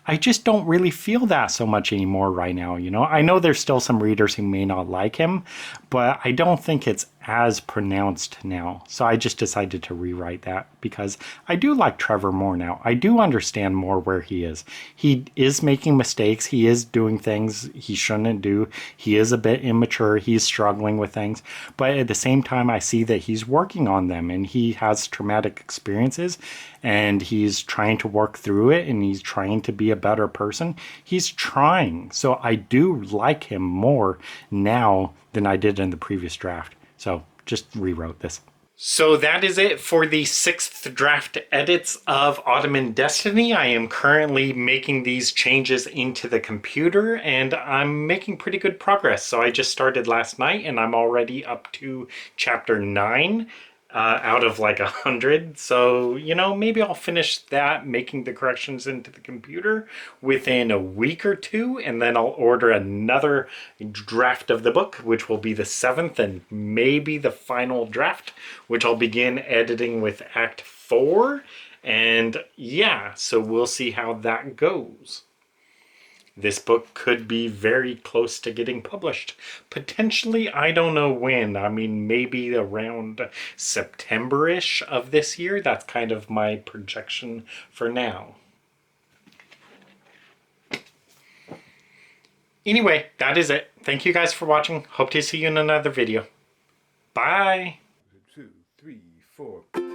I just don't really feel that so much anymore right now, I know there's still some readers who may not like him, but I don't think it's as pronounced now. So I just decided to rewrite that because I do like Trevor more now. I do understand more where he is. He is making mistakes. He is doing things he shouldn't do. He is a bit immature. He's struggling with things. But at the same time, I see that he's working on them and he has traumatic experiences and he's trying to work through it and he's trying to be a better person. He's trying. So I do like him more now than I did in the previous draft. So just rewrote this. So that is it for the 6th draft edits of Ottoman Destiny. I am currently making these changes into the computer and I'm making pretty good progress. So I just started last night and I'm already up to chapter 9. Out of like 100. So, maybe I'll finish that, making the corrections into the computer within a week or two. And then I'll order another draft of the book, which will be the 7th and maybe the final draft, which I'll begin editing with Act 4. And yeah, so we'll see how that goes. This book could be very close to getting published. Potentially, I don't know when. I mean, maybe around September-ish of this year. That's kind of my projection for now. Anyway, that is it. Thank you guys for watching. Hope to see you in another video. Bye! 2, 3, 4.